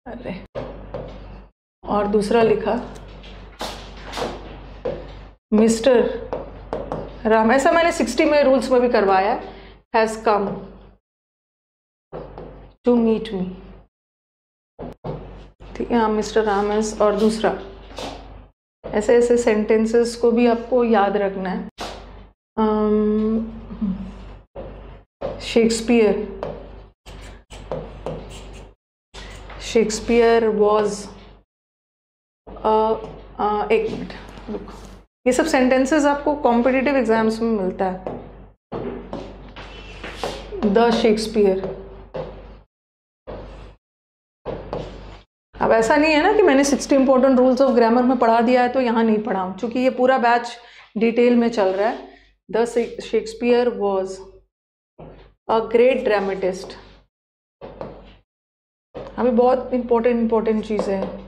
अरे, और दूसरा लिखा मिस्टर राम, ऐसा मैंने 60 में रूल्स में भी करवाया, has come to meet me, ठीक है। मिस्टर राम हैज़, और दूसरा ऐसे ऐसे सेंटेंसेस को भी आपको याद रखना है। शेक्सपियर वॉज, एक मिनट रुको, ये सब सेंटेंसेस आपको कॉम्पिटिटिव एग्जाम्स में मिलता है। द शेक्सपियर, अब ऐसा नहीं है ना कि मैंने 60 इंपॉर्टेंट रूल्स ऑफ ग्रामर में पढ़ा दिया है तो यहाँ नहीं पढ़ाऊँ, क्योंकि ये पूरा बैच डिटेल में चल रहा है। The Shakespeare was a great dramatist, अभी बहुत इंपॉर्टेंट चीज़ें हैं।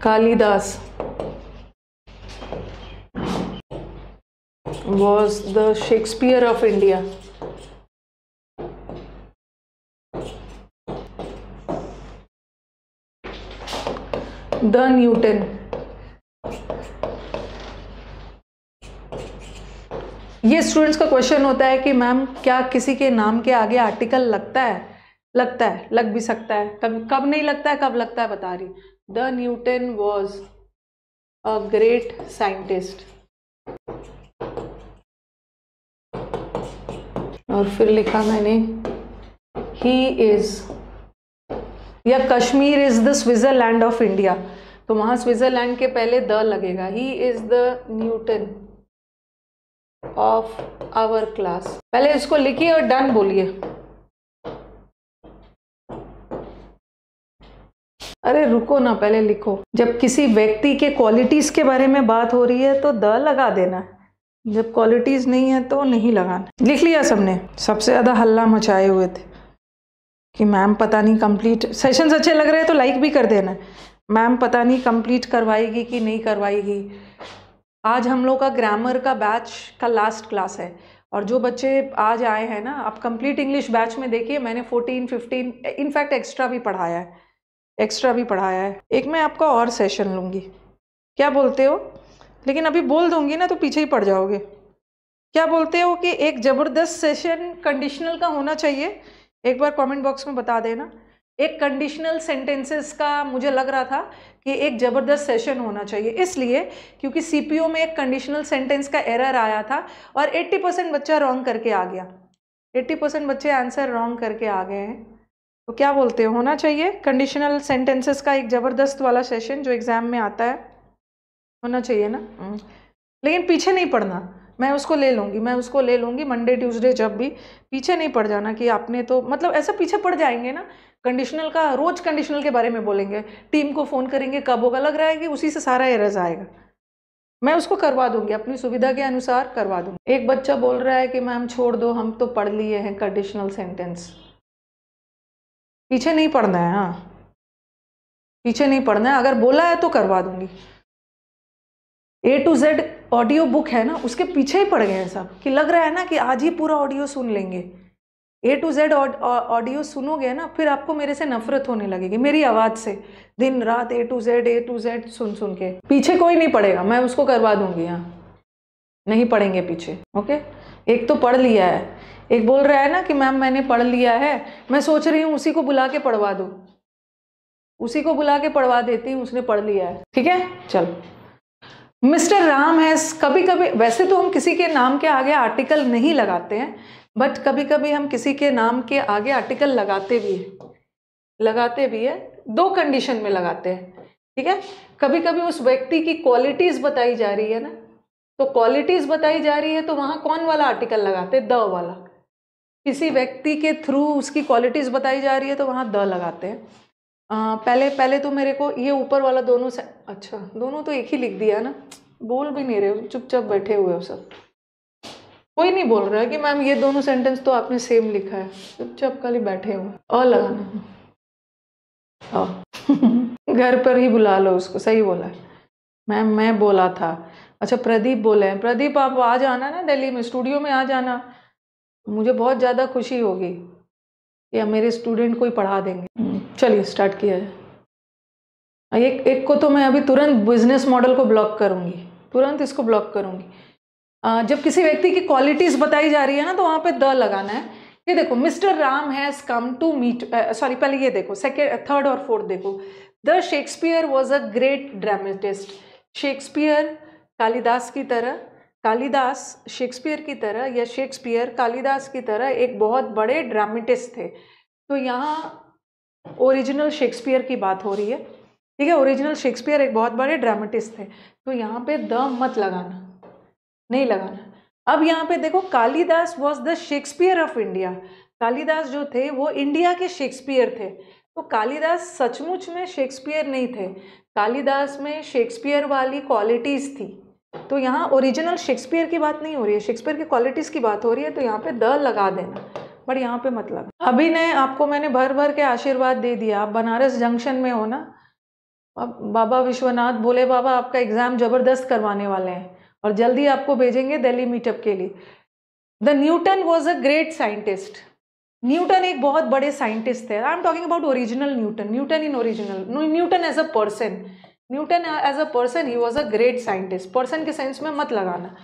Kalidas was the Shakespeare of India. The Newton, ये स्टूडेंट्स का क्वेश्चन होता है कि मैम क्या किसी के नाम के आगे आर्टिकल लगता है? लगता है, लग भी सकता है, कब नहीं लगता है, कब लगता है बता रही। The Newton was a great scientist, और फिर लिखा मैंने ही इज, या Kashmir is the Switzerland of India, तो वहां स्विट्जरलैंड के पहले द लगेगा। He is the Newton of our class, पहले इसको लिखिए और डन बोलिए। अरे रुको ना, पहले लिखो। जब किसी व्यक्ति के क्वालिटीज के बारे में बात हो रही है तो द लगा देना, जब क्वालिटीज नहीं है तो नहीं लगाना। लिख लिया सबने? सबसे ज्यादा हल्ला मचाए हुए थे कि मैम पता नहीं कंप्लीट, सेशंस अच्छे लग रहे हैं तो लाइक भी कर देना। मैम पता नहीं कंप्लीट करवाएगी कि नहीं करवाएगी। आज हम लोग का ग्रामर का बैच का लास्ट क्लास है और जो बच्चे आज आए हैं ना, आप कंप्लीट इंग्लिश बैच में देखिए, मैंने 14, 15 इनफैक्ट एक्स्ट्रा भी पढ़ाया है। एक मैं आपका और सेशन लूँगी, क्या बोलते हो? लेकिन अभी बोल दूंगी ना तो पीछे ही पड़ जाओगे। क्या बोलते हो कि एक ज़बरदस्त सेशन कंडीशनल का होना चाहिए? एक बार कमेंट बॉक्स में बता देना। एक कंडीशनल सेंटेंसेस का मुझे लग रहा था कि एक ज़बरदस्त सेशन होना चाहिए, इसलिए क्योंकि सीपीओ में एक कंडीशनल सेंटेंस का एरर आया था और 80% बच्चा रॉन्ग करके आ गया। 80% बच्चे आंसर रॉन्ग करके आ गए हैं। तो क्या बोलते हो, होना चाहिए कंडीशनल सेंटेंसेस का एक ज़बरदस्त वाला सेशन जो एग्ज़ाम में आता है? होना चाहिए ना। लेकिन पीछे नहीं पड़ना, मैं उसको ले लूँगी मंडे ट्यूसडे, जब भी पीछे नहीं पड़ जाना कि आपने तो मतलब ऐसा पीछे पड़ जाएंगे ना। कंडीशनल का रोज कंडीशनल के बारे में बोलेंगे, टीम को फ़ोन करेंगे कब होगा, लग रहा है कि उसी से सारा एरर्स आएगा। मैं उसको करवा दूंगी, अपनी सुविधा के अनुसार करवा दूंगी। एक बच्चा बोल रहा है कि मैम छोड़ दो, हम तो पढ़ लिए हैं कंडीशनल सेंटेंस। पीछे नहीं पढ़ना है, हाँ पीछे नहीं पढ़ना है, अगर बोला है तो करवा दूंगी। A to Z audio book है ना, उसके पीछे ही पड़ गए हैं सब, कि लग रहा है ना कि आज ही पूरा ऑडियो सुन लेंगे। A to Z ऑडियो सुनोगे ना, फिर आपको मेरे से नफरत होने लगेगी, मेरी आवाज़ से। दिन रात A to Z सुन के पीछे कोई नहीं पड़ेगा, मैं उसको करवा दूंगी। यहाँ नहीं पढ़ेंगे पीछे, ओके। एक तो पढ़ लिया है, एक बोल रहा है ना कि मैम मैंने पढ़ लिया है, मैं सोच रही हूँ उसी को बुला के पढ़वा दूँ, उसी को बुला के पढ़वा देती हूँ, उसने पढ़ लिया है। ठीक है, चलो। मिस्टर राम है, कभी कभी वैसे तो हम किसी के नाम के आगे आर्टिकल नहीं लगाते हैं, बट कभी कभी हम किसी के नाम के आगे आर्टिकल लगाते भी है। दो कंडीशन में लगाते हैं, ठीक है। कभी कभी उस व्यक्ति की क्वालिटीज बताई जा रही है ना, तो क्वालिटीज बताई जा रही है तो वहां कौन वाला आर्टिकल लगाते हैं? द वाला। किसी व्यक्ति के थ्रू उसकी क्वालिटीज बताई जा रही है तो वहां द लगाते हैं। पहले तो मेरे को ये ऊपर वाला दोनों से, अच्छा दोनों तो एक ही लिख दिया ना, बोल भी नहीं रहे हो, चुपचाप बैठे हुए हो सब। कोई नहीं बोल रहा है कि मैम ये दोनों सेंटेंस तो आपने सेम लिखा है, चुपचाप खाली बैठे हुए। और लगाना घर पर ही बुला लो उसको, सही बोला है मैम, मैं बोला था। अच्छा प्रदीप बोले हैं, प्रदीप आप आ जाना ना दिल्ली में, स्टूडियो में आ जाना, मुझे बहुत ज़्यादा खुशी होगी या मेरे स्टूडेंट को ही पढ़ा देंगे। चलिए स्टार्ट किया जाए। एक को तो मैं अभी तुरंत बिजनेस मॉडल को ब्लॉक करूंगी, तुरंत इसको ब्लॉक करूंगी। जब किसी व्यक्ति की क्वालिटीज बताई जा रही है ना तो वहां पे द लगाना है। ये देखो, mister Ram has come to meet, sorry पहले ये देखो, सेकेंड थर्ड और फोर्थ देखो। The Shakespeare was a great dramatist. Shakespeare Kalidas की तरह, कालिदास शेक्सपियर की तरह, या शेक्सपियर कालिदास की तरह एक बहुत बड़े ड्रामेटिस्ट थे। तो यहाँ ओरिजिनल शेक्सपियर की बात हो रही है, ठीक है। ओरिजिनल शेक्सपियर एक बहुत बड़े ड्रामेटिस्ट थे, तो यहाँ पे द मत लगाना, नहीं लगाना। अब यहाँ पे देखो, Kalidas was the Shakespeare of India. Kalidas जो थे वो इंडिया के शेक्सपियर थे, तो कालिदास सचमुच में शेक्सपियर नहीं थे, कालिदास में शेक्सपियर वाली क्वालिटीज थी। तो यहाँ ओरिजिनल शेक्सपियर की बात नहीं हो रही है, शेक्सपियर की क्वालिटीज की बात हो रही है, तो यहाँ पे द लगा देना, बट यहाँ पे मत लगा। अभी ने आपको मैंने भर भर के आशीर्वाद दे दिया, आप बनारस जंक्शन में हो ना, अब बाबा विश्वनाथ भोले बाबा आपका एग्जाम जबरदस्त करवाने वाले हैं और जल्दी आपको भेजेंगे दिल्ली मीटअप के लिए। The Newton was a great scientist. Newton एक बहुत बड़े साइंटिस्ट थे। I am talking about original Newton, Newton in original, Newton as a person, Newton as a person he was a great scientist. Person के sense में मत लगाना,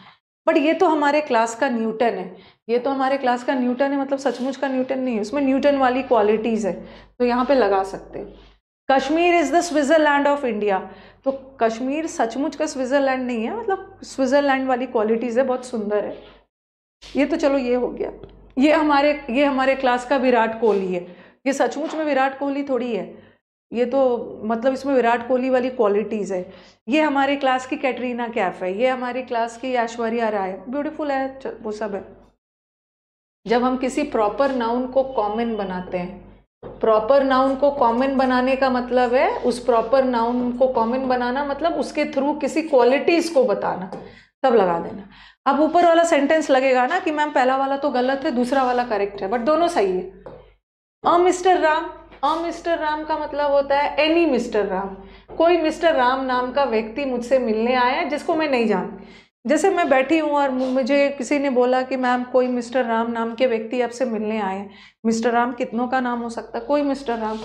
but ये तो हमारे क्लास का न्यूटन है, ये तो हमारे क्लास का न्यूटन है, मतलब सचमुच का न्यूटन नहीं है, उसमें न्यूटन वाली क्वालिटीज है, तो यहाँ पे लगा सकते हैं। Kashmir is the Switzerland of India, तो कश्मीर सचमुच का स्विट्जरलैंड नहीं है, मतलब स्विट्जरलैंड वाली क्वालिटीज है, बहुत सुंदर है। ये तो चलो ये हो गया। ये हमारे क्लास का विराट कोहली है, ये सचमुच में विराट कोहली थोड़ी है, ये तो मतलब इसमें विराट कोहली वाली क्वालिटीज है। ये हमारे क्लास की कैटरीना कैफ है, ये हमारी क्लास की ऐश्वर्या राय, ब्यूटीफुल है, वो सब है। जब हम किसी प्रॉपर नाउन को कॉमन बनाते हैं, प्रॉपर नाउन को कॉमन बनाने का मतलब है, उस प्रॉपर नाउन को कॉमन बनाना मतलब उसके थ्रू किसी क्वालिटीज को बताना, तब लगा देना। अब ऊपर वाला सेंटेंस लगेगा ना कि मैम पहला वाला तो गलत है, दूसरा वाला करेक्ट है, बट दोनों सही है। अ मिस्टर राम का मतलब होता है एनी मिस्टर राम, कोई मिस्टर राम नाम का व्यक्ति मुझसे मिलने आया जिसको मैं नहीं जानती। जैसे मैं बैठी हूँ और मुझे किसी ने बोला कि मैम कोई मिस्टर राम नाम के व्यक्ति आपसे मिलने आए हैं। मिस्टर राम कितनों का नाम हो सकता है, कोई मिस्टर राम,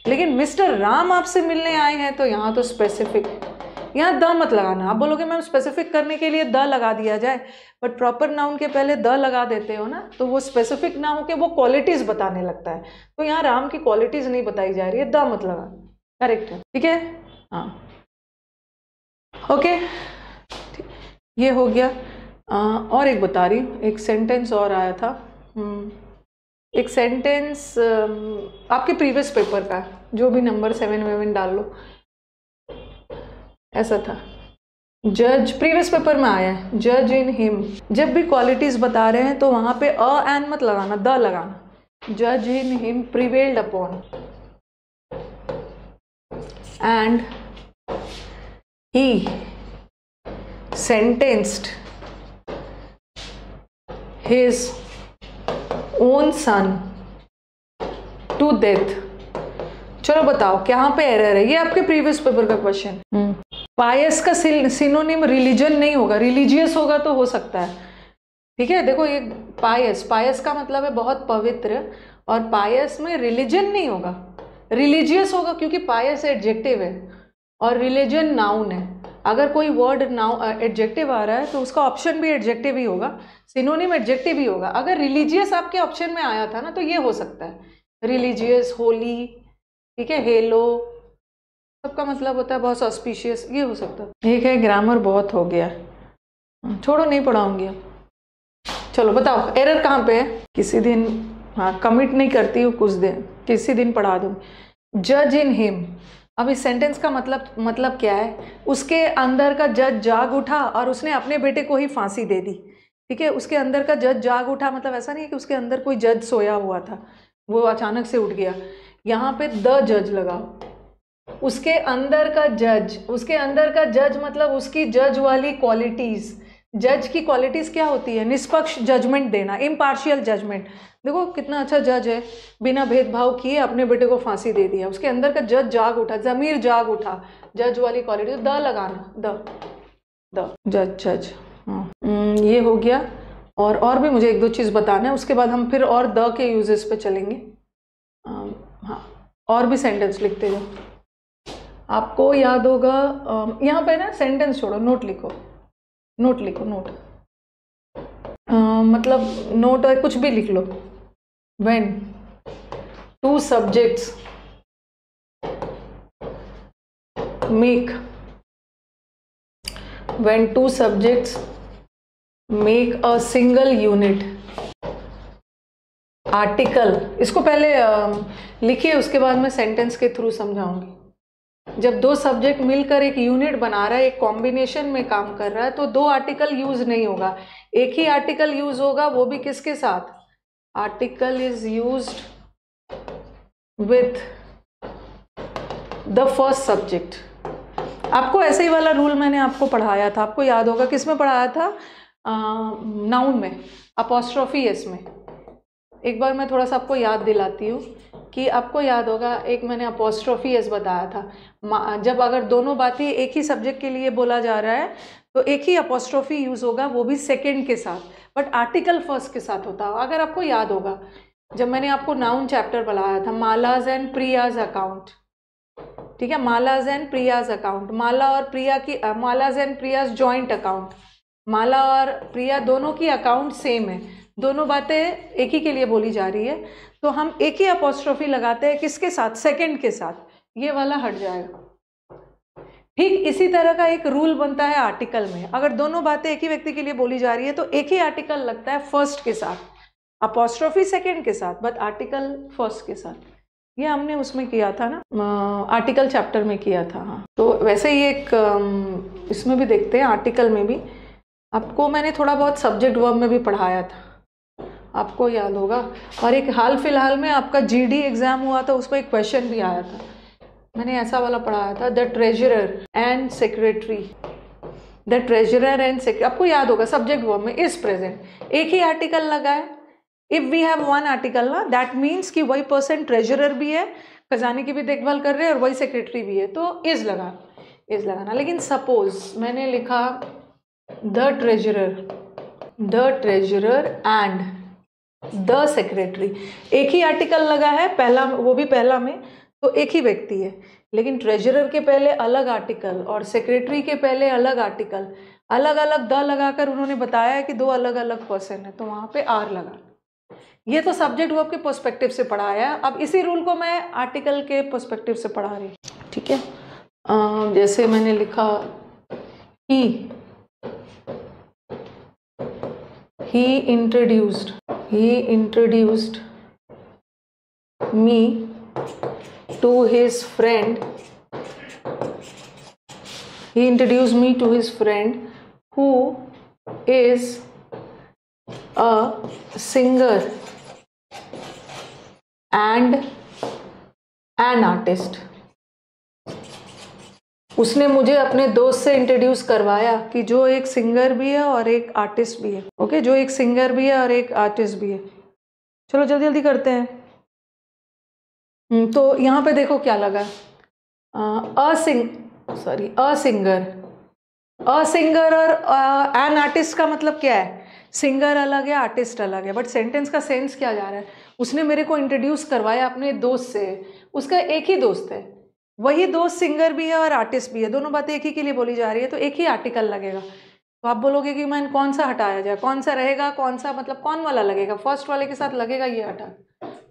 लेकिन मिस्टर राम आपसे मिलने आए हैं तो यहाँ तो स्पेसिफिक, यहाँ द मत लगाना। आप बोलोगे मैम स्पेसिफिक करने के लिए द लगा दिया जाए, बट प्रॉपर नाउन के पहले द लगा देते हो ना, तो वो स्पेसिफिक ना हो के वो क्वालिटीज बताने लगता है। तो यहाँ राम की क्वालिटीज नहीं बताई जा रही है, द मत लगा, करेक्ट है, ठीक है। हाँ ओके, ये हो गया। और एक बता रही हूँ, एक सेंटेंस और आया था। एक सेंटेंस आपके प्रीवियस पेपर का, जो भी नंबर 7 वेवन डाल लो, ऐसा था। जज प्रीवियस पेपर में आया है, जज इन हिम। जब भी क्वालिटीज बता रहे हैं तो वहां पे अ एन मत लगाना, द लगाना। जज in him prevailed upon and he sentenced his own son to death। चलो बताओ क्या पे एरर है, ये आपके प्रीवियस पेपर का क्वेश्चन। पायस का सिनोनिम रिलीजन नहीं होगा, रिलीजियस होगा तो हो सकता है, ठीक है। देखो ये पायस, पायस का मतलब है बहुत पवित्र, और पायस में रिलीजन नहीं होगा, रिलीजियस होगा, क्योंकि पायस एडजेक्टिव है और रिलीजन नाउन है। अगर कोई वर्ड नाउ एडजेक्टिव आ रहा है तो उसका ऑप्शन भी एडजेक्टिव ही होगा, सिनोनिम एडजेक्टिव ही होगा। अगर रिलीजियस आपके ऑप्शन में आया था ना तो ये हो सकता है, रिलीजियस, होली, ठीक है, हेलो, सबका मतलब होता है बहुत सस्पिशियस, ये हो सकता है। एक है ग्रामर बहुत हो गया, छोड़ो नहीं पढ़ाऊंगी अब। चलो बताओ एरर कहाँ पे है। किसी दिन, हाँ कमिट नहीं करती हूँ, कुछ दिन किसी दिन पढ़ा दूँगी। जज इन हिम, अब इस सेंटेंस का मतलब क्या है, उसके अंदर का जज जाग उठा और उसने अपने बेटे को ही फांसी दे दी, ठीक है। उसके अंदर का जज जाग उठा मतलब ऐसा नहीं है कि उसके अंदर कोई जज सोया हुआ था, वो अचानक से उठ गया। यहाँ पे द जज लगाओ, उसके अंदर का जज, उसके अंदर का जज मतलब उसकी जज वाली क्वालिटीज। जज की क्वालिटीज क्या होती है, निष्पक्ष जजमेंट देना, इम्पार्शियल जजमेंट। देखो कितना अच्छा जज है, बिना भेदभाव किए अपने बेटे को फांसी दे दिया, उसके अंदर का जज जाग उठा, जमीर जाग उठा, जज वाली क्वालिटी, द लगाना, द जज जज। ये हो गया। और भी मुझे एक दो चीज़ बताना है, उसके बाद हम फिर और द के यूजेस पे चलेंगे। हाँ और भी सेंटेंस लिखते जाओ, आपको याद होगा। यहाँ पे ना सेंटेंस छोड़ो, नोट लिखो, नोट लिखो, नोट मतलब नोट कुछ भी लिख लो। When two subjects make a single unit, article, इसको पहले लिखिए, उसके बाद मैं सेंटेंस के थ्रू समझाऊंगी। जब दो सब्जेक्ट मिलकर एक यूनिट बना रहा है, एक कॉम्बिनेशन में काम कर रहा है, तो दो आर्टिकल यूज नहीं होगा, एक ही आर्टिकल यूज होगा, वो भी किसके साथ, article is used with the first subject. आपको ऐसे ही वाला रूल मैंने आपको पढ़ाया था, आपको याद होगा, किस में पढ़ाया था, नाउन में, अपॉस्ट्रोफी एस में। एक बार मैं थोड़ा सा आपको याद दिलाती हूँ कि आपको याद होगा, एक मैंने अपॉस्ट्रोफी एस बताया था। जब अगर दोनों बातें एक ही सब्जेक्ट के लिए बोला जा रहा है तो एक ही अपॉस्ट्रोफी यूज होगा, वो भी सेकेंड के साथ, बट आर्टिकल फर्स्ट के साथ होता है। अगर आपको याद होगा, जब मैंने आपको नाउन चैप्टर पढ़ाया था, मालाज एंड प्रियाज अकाउंट, ठीक है, मालाज एंड प्रियाज अकाउंट, माला और प्रिया की, मालाज एंड प्रियाज जॉइंट अकाउंट, माला और प्रिया दोनों की अकाउंट सेम है, दोनों बातें एक ही के लिए बोली जा रही है, तो हम एक ही अपॉस्ट्रोफी लगाते हैं, किसके साथ, सेकंड के साथ, ये वाला हट जाएगा। ठीक इसी तरह का एक रूल बनता है आर्टिकल में, अगर दोनों बातें एक ही व्यक्ति के लिए बोली जा रही है तो एक ही आर्टिकल लगता है फर्स्ट के साथ, अपॉस्ट्रोफी सेकंड के साथ, बट आर्टिकल फर्स्ट के साथ। ये हमने उसमें किया था ना, आर्टिकल चैप्टर में किया था। हाँ तो वैसे ही एक इसमें भी देखते हैं, आर्टिकल में भी आपको मैंने थोड़ा बहुत सब्जेक्ट वर्ब में भी पढ़ाया था, आपको याद होगा। और एक हाल फिलहाल में आपका जीडी एग्जाम हुआ था, उस पर एक क्वेश्चन भी आया था, मैंने ऐसा वाला पढ़ाया था, the treasurer and secretary, the treasurer and secretary, आपको याद होगा, सब्जेक्ट वर्ब में इज प्रेजेंट, एक ही आर्टिकल लगा है। If we have one article ना, दैट मीन्स कि वही पर्सन ट्रेजरर भी है, खजाने की भी देखभाल कर रहे हैं, और वही सेक्रेटरी भी है, तो इज लगाना। लेकिन सपोज मैंने लिखा the treasurer and the secretary. एक ही आर्टिकल लगा है, पहला, वो भी पहला में, तो एक ही व्यक्ति है, लेकिन ट्रेजरर के पहले अलग आर्टिकल और सेक्रेटरी के पहले अलग आर्टिकल, अलग अलग द लगाकर उन्होंने बताया है कि दो अलग अलग पर्सन है, तो वहां पे आर लगा। ये तो सब्जेक्ट वर्ब के पर्सपेक्टिव से पढ़ाया है। अब इसी रूल को मैं आर्टिकल के पर्सपेक्टिव से पढ़ा रही हूँ, ठीक है। जैसे मैंने लिखा he introduced me to his friend. He introduced me to his friend who is a singer and an artist. उसने मुझे अपने दोस्त से इंट्रोड्यूस करवाया कि जो एक सिंगर भी है और एक आर्टिस्ट भी है। ओके, जो एक सिंगर भी है और एक आर्टिस्ट भी है। चलो जल्दी जल्दी करते हैं। तो यहाँ पे देखो क्या लगा, अ सिंगर और एन आर्टिस्ट का मतलब क्या है? सिंगर अलग है, आर्टिस्ट अलग है, बट सेंटेंस का सेंस क्या जा रहा है? उसने मेरे को इंट्रोड्यूस करवाया अपने दोस्त से, उसका एक ही दोस्त है, वही दोस्त सिंगर भी है और आर्टिस्ट भी है, दोनों बातें एक ही के लिए बोली जा रही है, तो एक ही आर्टिकल लगेगा। तो आप बोलोगे कि मैंने कौन सा हटाया जाए, कौन सा रहेगा, कौन सा मतलब कौन वाला लगेगा? फर्स्ट वाले के साथ लगेगा ये हटा,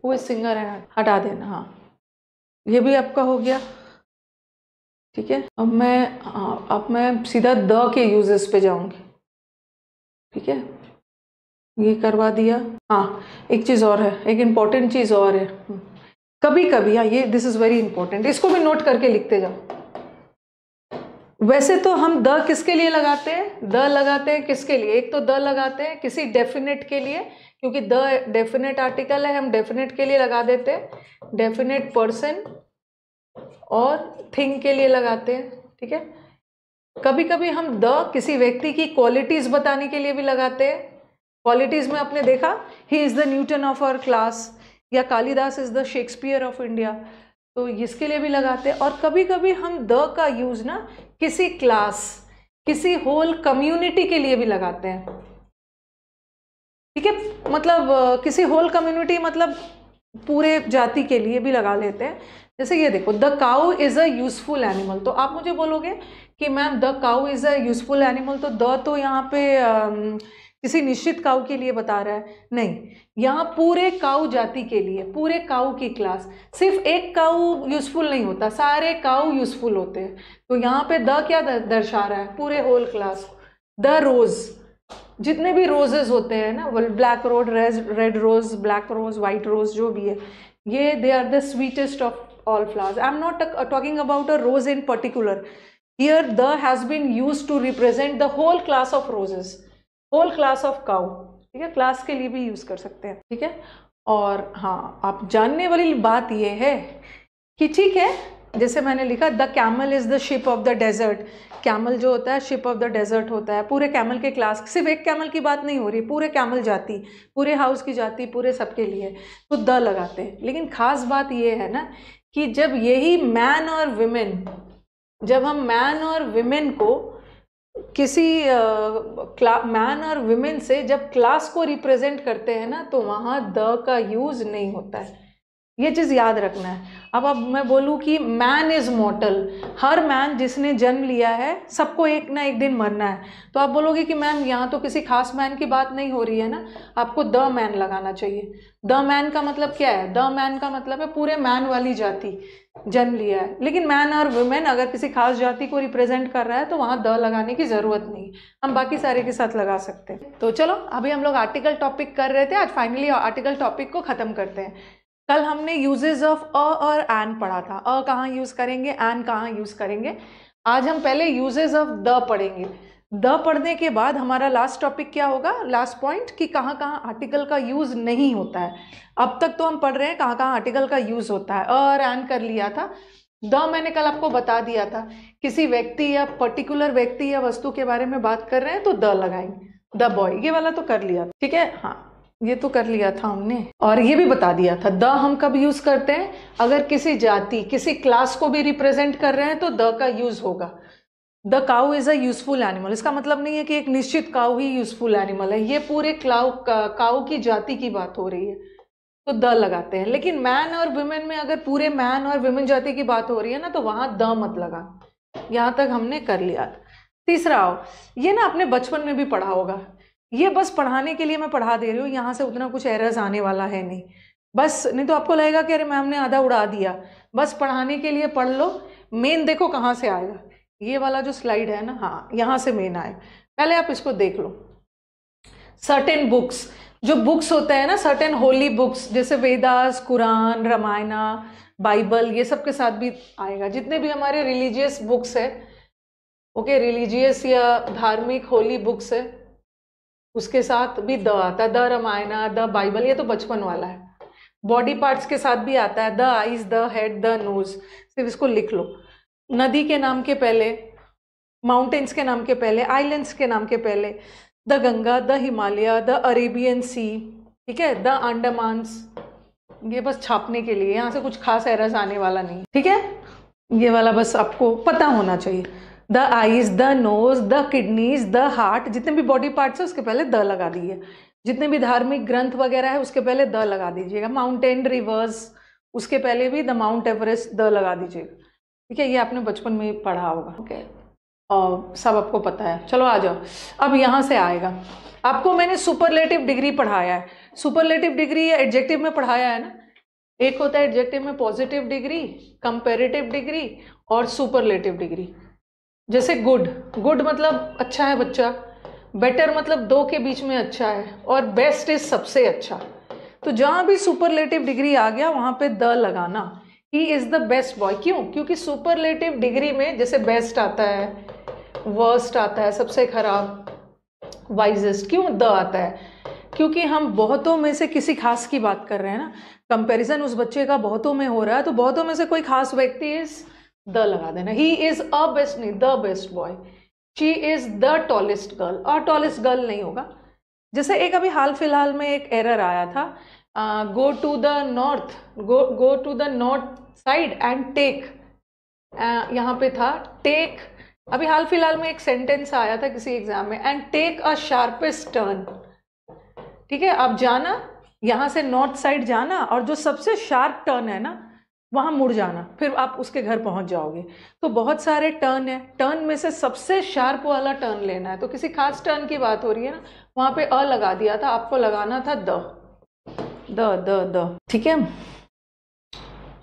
वो सिंगर है, हटा देना। हाँ, ये भी आपका हो गया, ठीक है। अब मैं सीधा द के यूजेस पे जाऊंगी, ठीक है, ये करवा दिया। हाँ, एक चीज़ और है, एक इम्पॉर्टेंट चीज़ और है, कभी कभी, हाँ ये दिस इज वेरी इंपॉर्टेंट, इसको भी नोट करके लिखते जाओ। वैसे तो हम द किसके लिए लगाते हैं? द लगाते हैं किसके लिए? एक तो द लगाते हैं किसी डेफिनेट के लिए, क्योंकि द डेफिनेट आर्टिकल है, हम डेफिनेट के लिए लगा देते हैं। डेफिनेट पर्सन और थिंग के लिए लगाते हैं, ठीक है। कभी कभी हम द किसी व्यक्ति की क्वालिटीज बताने के लिए भी लगाते हैं। क्वालिटीज में आपने देखा, he is the Newton of our class, या Kalidas is the Shakespeare of India, तो इसके लिए भी लगाते हैं। और कभी कभी हम द का यूज ना किसी क्लास, किसी होल कम्युनिटी के लिए भी लगाते हैं, ठीक है। मतलब किसी होल कम्युनिटी मतलब पूरे जाति के लिए भी लगा लेते हैं। जैसे ये देखो, the cow is a useful animal, तो आप मुझे बोलोगे कि ma'am the cow is a useful animal, तो द तो यहाँ पे किसी निश्चित काऊ के लिए बता रहा है, नहीं, यहाँ पूरे काऊ जाति के लिए, पूरे काऊ की क्लास। सिर्फ एक काऊ यूजफुल नहीं होता, सारे काऊ यूजफुल होते हैं। तो यहाँ पे द क्या दर्शा रहा है? पूरे होल क्लास को। द रोज, जितने भी रोजेस होते हैं ना, black rose, red rose, black rose, white rose, जो भी है, ये they are the sweetest of all flowers. I am not talking about a rose in particular, here the has been used to represent the whole class of roses, whole class of cow, ठीक है। Class के लिए भी use कर सकते हैं, ठीक है। और हाँ, आप जानने वाली बात ये है कि ठीक है, जैसे मैंने लिखा, the camel is the ship of the desert. Camel जो होता है शिप ऑफ द डेजर्ट होता है। पूरे कैमल के क्लास, सिर्फ एक कैमल की बात नहीं हो रही, पूरे कैमल जाति, पूरे हाउस की जाति, पूरे सबके लिए तो द लगाते हैं। लेकिन खास बात ये है ना कि जब यही मैन और विमेन, जब हम मैन और विमेन को किसी मैन और विमेन से जब क्लास को रिप्रेजेंट करते हैं ना, तो वहाँ द का यूज नहीं होता है, ये चीज़ याद रखना है। अब मैं बोलूँ कि मैन इज मॉर्टल, हर मैन जिसने जन्म लिया है सबको एक ना एक दिन मरना है, तो आप बोलोगे कि मैम यहाँ तो किसी खास मैन की बात नहीं हो रही है ना, आपको द मैन लगाना चाहिए। द मैन का मतलब क्या है? द मैन का मतलब है पूरे मैन वाली जाति जन्म लिया है। लेकिन मैन और वुमेन अगर किसी खास जाति को रिप्रेजेंट कर रहा है तो वहाँ द लगाने की ज़रूरत नहीं, हम बाकी सारे के साथ लगा सकते हैं। तो चलो, अभी हम लोग आर्टिकल टॉपिक कर रहे थे, आज फाइनली आर्टिकल टॉपिक को ख़त्म करते हैं। कल हमने यूजेस ऑफ अ और एन पढ़ा था, अ कहाँ यूज़ करेंगे, एन कहाँ यूज़ करेंगे। आज हम पहले यूजेस ऑफ द पढ़ेंगे। द पढ़ने के बाद हमारा लास्ट टॉपिक क्या होगा, लास्ट पॉइंट, कि कहाँ कहाँ आर्टिकल का यूज़ नहीं होता है। अब तक तो हम पढ़ रहे हैं कहाँ कहाँ आर्टिकल का यूज़ होता है। और एन कर लिया था। द मैंने कल आपको बता दिया था, किसी व्यक्ति या पर्टिकुलर व्यक्ति या वस्तु के बारे में बात कर रहे हैं तो द लगाएंगे, द बॉय, ये वाला तो कर लिया, ठीक है। हाँ, ये तो कर लिया था हमने। और ये भी बता दिया था, द हम कब यूज करते हैं, अगर किसी जाति, किसी क्लास को भी रिप्रेजेंट कर रहे हैं तो द का यूज होगा। The cow is a useful animal, इसका मतलब नहीं है कि एक निश्चित काउ ही यूजफुल एनिमल है, ये पूरे काउ की जाति की बात हो रही है, तो द लगाते हैं। लेकिन मैन और वुमेन में अगर पूरे मैन और वुमेन जाति की बात हो रही है ना, तो वहां द मत लगा। यहां तक हमने कर लिया। तीसरा आओ, ये ना आपने बचपन में भी पढ़ा होगा, ये बस पढ़ाने के लिए मैं पढ़ा दे रही हूँ, यहाँ से उतना कुछ एरर्स आने वाला है नहीं, बस नहीं तो आपको लगेगा कि अरे मैम ने आधा उड़ा दिया, बस पढ़ाने के लिए पढ़ लो। मेन देखो कहाँ से आएगा, ये वाला जो स्लाइड है ना, हाँ यहाँ से मेन आएगा, पहले आप इसको देख लो। सर्टेन बुक्स, जो बुक्स होते हैं ना, सर्टेन होली बुक्स, जैसे वेदास, कुरान, रामायणा, बाइबल, ये सब के साथ भी आएगा। जितने भी हमारे रिलीजियस बुक्स है, ओके, रिलीजियस या धार्मिक होली बुक्स है, उसके साथ भी द आता है। द रामायणा, द बाइबल, ये तो बचपन वाला है। बॉडी पार्ट्स के साथ भी आता है, the eyes, the head, the nose, सिर्फ इसको लिख लो। नदी के नाम के पहले, माउंटेन्स के नाम के पहले, आइलैंड्स के नाम के पहले the Ganga, the Himalaya, the Arabian sea, ठीक है, द अंडमान्स, ये बस छापने के लिए, यहाँ से कुछ खास एरर्स आने वाला नहीं, ठीक है, ये वाला बस आपको पता होना चाहिए। The eyes, the nose, the kidneys, the heart, जितने भी बॉडी पार्ट्स है उसके पहले द लगा दीजिए। जितने भी धार्मिक ग्रंथ वगैरह है उसके पहले द लगा दीजिएगा। माउंटेन, रिवर्स, उसके पहले भी द माउंट एवरेस्ट द लगा दीजिएगा, ठीक है, ये आपने बचपन में पढ़ा होगा, ओके, और सब आपको पता है। चलो आ जाओ, अब यहाँ से आएगा, आपको मैंने सुपरलेटिव डिग्री पढ़ाया है। सुपरलेटिव डिग्री या एडजेक्टिव में पढ़ाया है ना, एक होता है एडजेक्टिव में पॉजिटिव डिग्री, कंपेरेटिव डिग्री और सुपरलेटिव डिग्री। जैसे गुड, गुड मतलब अच्छा है बच्चा, बेटर मतलब दो के बीच में अच्छा है, और बेस्ट इज सबसे अच्छा। तो जहां भी सुपरलेटिव डिग्री आ गया वहां पे द लगाना। ही इज द बेस्ट बॉय, क्यों? क्योंकि सुपरलेटिव डिग्री में जैसे बेस्ट आता है, वर्स्ट आता है, सबसे खराब, वाइजेस्ट, क्यों द आता है? क्योंकि हम बहुतों में से किसी खास की बात कर रहे हैं ना, कंपैरिजन उस बच्चे का बहुतों में हो रहा है, तो बहुतों में से कोई खास व्यक्ति इज द लगा देना। ही इज अ बेस्ट, नहीं the best boy. She is the tallest girl, और टॉलेस्ट गर्ल नहीं होगा। जैसे एक अभी हाल फिलहाल में एक एरर आया था, go to the north, go to the north side and take, यहाँ पे था टेक, अभी हाल फिलहाल में एक सेंटेंस आया था किसी एग्जाम में, and take a sharpest turn, ठीक है, आप जाना यहाँ से नॉर्थ साइड जाना, और जो सबसे शार्प टर्न है ना वहां मुड़ जाना, फिर आप उसके घर पहुंच जाओगे। तो बहुत सारे टर्न है, टर्न में से सबसे शार्प वाला टर्न लेना है। तो किसी खास टर्न की बात हो रही है ना, वहां पे अ लगा दिया था, आपको लगाना था द, ठीक है।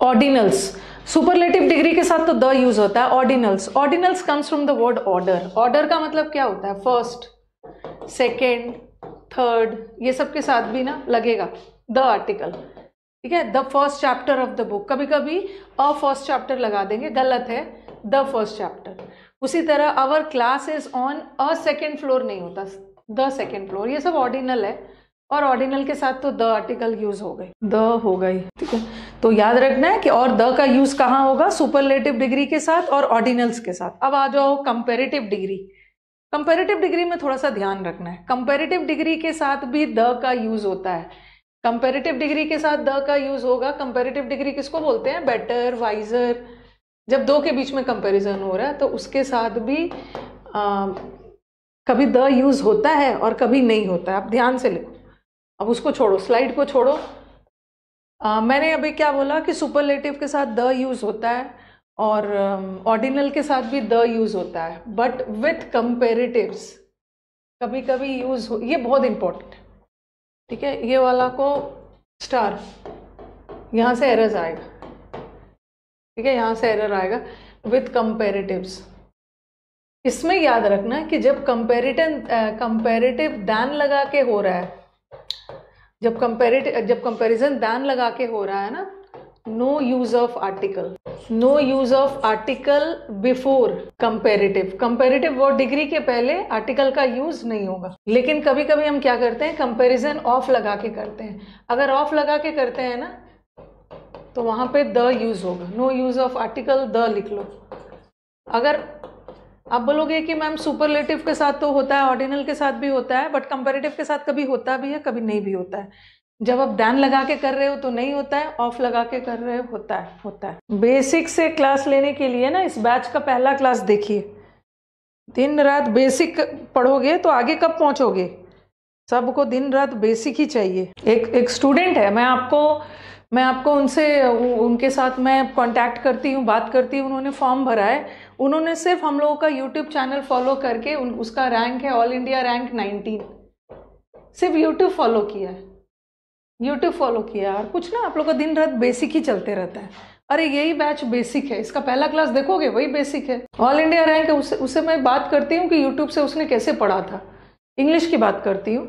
ऑर्डिनल्स, सुपरलेटिव डिग्री के साथ तो द यूज होता है। Ordinals, ordinals comes from the word order. Order का मतलब क्या होता है? फर्स्ट, सेकेंड, थर्ड, ये सब के साथ भी ना लगेगा द आर्टिकल, ठीक है। The first chapter of the book, कभी कभी अ फर्स्ट चैप्टर लगा देंगे, गलत है, द फर्स्ट चैप्टर। उसी तरह our class is on a second floor नहीं होता, द सेकेंड फ्लोर, ये सब ऑर्डिनल है, और ऑर्डिनल के साथ तो द आर्टिकल यूज हो गई, द हो गई, ठीक है। तो याद रखना है कि और द का यूज कहाँ होगा? सुपरलेटिव डिग्री के साथ और ऑर्डिनल्स के साथ। अब आ जाओ कंपेरेटिव डिग्री। कंपेरेटिव डिग्री में थोड़ा सा ध्यान रखना है, कंपेरेटिव डिग्री के साथ भी द का यूज होता है। कंपेरेटिव डिग्री के साथ द का यूज होगा। कंपेरेटिव डिग्री किसको बोलते हैं? बेटर, वाइजर, जब दो के बीच में कंपैरिजन हो रहा है तो उसके साथ भी कभी द यूज होता है और कभी नहीं होता है। आप ध्यान से लिखो, अब उसको छोड़ो, स्लाइड को छोड़ो। मैंने अभी क्या बोला कि सुपरलेटिव के साथ द यूज होता है और ऑर्डिनल के साथ भी द यूज होता है, बट विथ कंपेरेटिव्स कभी कभी यूज हो, ये बहुत इंपॉर्टेंट है, ठीक है। ये वाला को स्टार, यहाँ से एरर्स आएगा, ठीक है, यहाँ से एरर आएगा विथ कंपेरेटिव्स। इसमें याद रखना कि जब कंपेरेटिव दैन लगा के हो रहा है, जब कंपैरिजन दैन लगा के हो रहा है ना, no use of article, no use of article before comparative. Comparative word degree के पहले आर्टिकल का यूज नहीं होगा। लेकिन कभी कभी हम क्या करते हैं, कंपैरिजन ऑफ लगा के करते हैं। अगर ऑफ लगा के करते हैं ना तो वहां पे द यूज होगा, no use of article, the लिख लो। अगर आप बोलोगे कि मैम सुपरलेटिव के साथ तो होता है, ऑर्डिनल के साथ भी होता है, बट कंपैरेटिव के साथ कभी होता भी है, कभी नहीं भी होता है। जब आप दैन लगा के कर रहे हो तो नहीं होता है, ऑफ लगा के कर रहे हो होता है। बेसिक से क्लास लेने के लिए ना इस बैच का पहला क्लास देखिए, दिन रात बेसिक पढ़ोगे तो आगे कब पहुंचोगे? सबको दिन रात बेसिक ही चाहिए। एक स्टूडेंट है, मैं आपको उनके साथ मैं कांटेक्ट करती हूँ, बात करती हूँ। उन्होंने फॉर्म भरा है, उन्होंने सिर्फ हम लोगों का यूट्यूब चैनल फॉलो करके उसका रैंक है ऑल इंडिया रैंक 19। सिर्फ यूट्यूब फॉलो किया है, यूट्यूब फॉलो किया। और कुछ ना, आप लोग का दिन रात बेसिक ही चलते रहता है। अरे यही बैच बेसिक है, इसका पहला क्लास देखोगे वही बेसिक है, ऑल इंडिया रैंक है। उससे मैं बात करती हूँ कि यूट्यूब से उसने कैसे पढ़ा था। इंग्लिश की बात करती हूँ,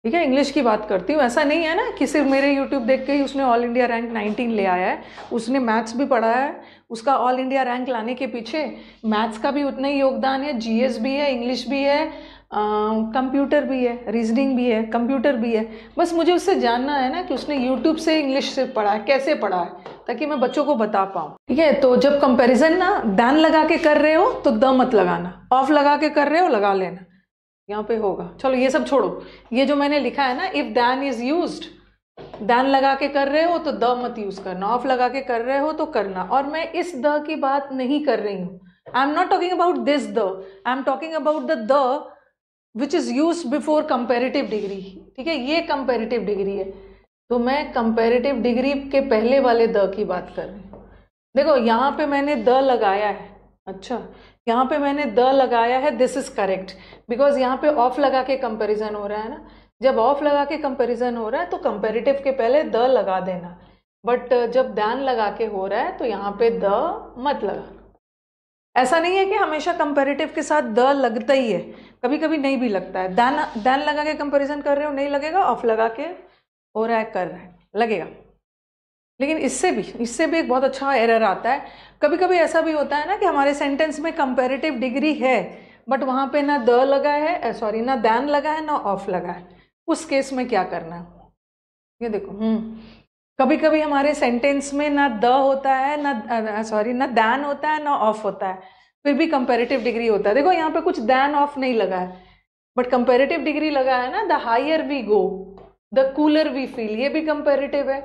ठीक है, इंग्लिश की बात करती हूँ। ऐसा नहीं है ना कि सिर्फ मेरे यूट्यूब देख के ही उसने ऑल इंडिया रैंक 19 ले आया है। उसने मैथ्स भी पढ़ा है, उसका ऑल इंडिया रैंक लाने के पीछे मैथ्स का भी उतना ही योगदान है, जीएस भी है, इंग्लिश भी है, कंप्यूटर भी है, रीजनिंग भी है, कंप्यूटर भी है। बस मुझे उससे जानना है ना कि उसने यूट्यूब से इंग्लिश से पढ़ा है, कैसे पढ़ा है, ताकि मैं बच्चों को बता पाऊँ। ठीक है, तो जब कंपैरिजन ना दैन लगा के कर रहे हो तो द मत लगाना, ऑफ लगा के कर रहे हो लगा लेना, यहाँ पे होगा। चलो ये सब छोड़ो, ये जो मैंने लिखा है ना, if than is used, than लगा के कर रहे हो तो द मत यूज करना, ऑफ लगा के कर रहे हो तो करना। और मैं इस द की बात नहीं कर रही हूँ, आई am not talking about this the, I am talking about the which is used before comparative degree. ठीक है, ये कंपेरेटिव डिग्री है, तो मैं कंपेरेटिव डिग्री के पहले वाले द की बात कर रही हूँ। देखो यहाँ पे मैंने द लगाया है, अच्छा यहाँ पे मैंने द लगाया है, दिस इज करेक्ट, बिकॉज यहाँ पे ऑफ लगा के कंपैरिजन हो रहा है ना। जब ऑफ लगा के कंपैरिजन हो रहा है तो कंपेरेटिव के पहले द लगा देना, बट जब दैन लगा के हो रहा है तो यहाँ पे द मत लगा। ऐसा नहीं है कि हमेशा कंपेरेटिव के साथ द लगता ही है, कभी कभी नहीं भी लगता है। दैन लगा के कंपैरिजन कर रहे हो नहीं लगेगा, ऑफ लगा के हो रहा है कर रहा है लगेगा। लेकिन इससे भी एक बहुत अच्छा एरर आता है। कभी कभी ऐसा भी होता है ना कि हमारे सेंटेंस में कंपैरेटिव डिग्री है, बट वहाँ पे ना द लगा है, सॉरी ना दैन लगा है, ना ऑफ लगा है। उस केस में क्या करना है, ये देखो, कभी कभी हमारे सेंटेंस में ना द होता है, ना दैन होता है, ना ऑफ होता है, फिर भी कंपैरेटिव डिग्री होता है। देखो यहाँ पे कुछ दैन ऑफ नहीं लगा है, बट कंपैरेटिव डिग्री लगा है ना। The higher we go the cooler we feel, ये भी कंपैरेटिव है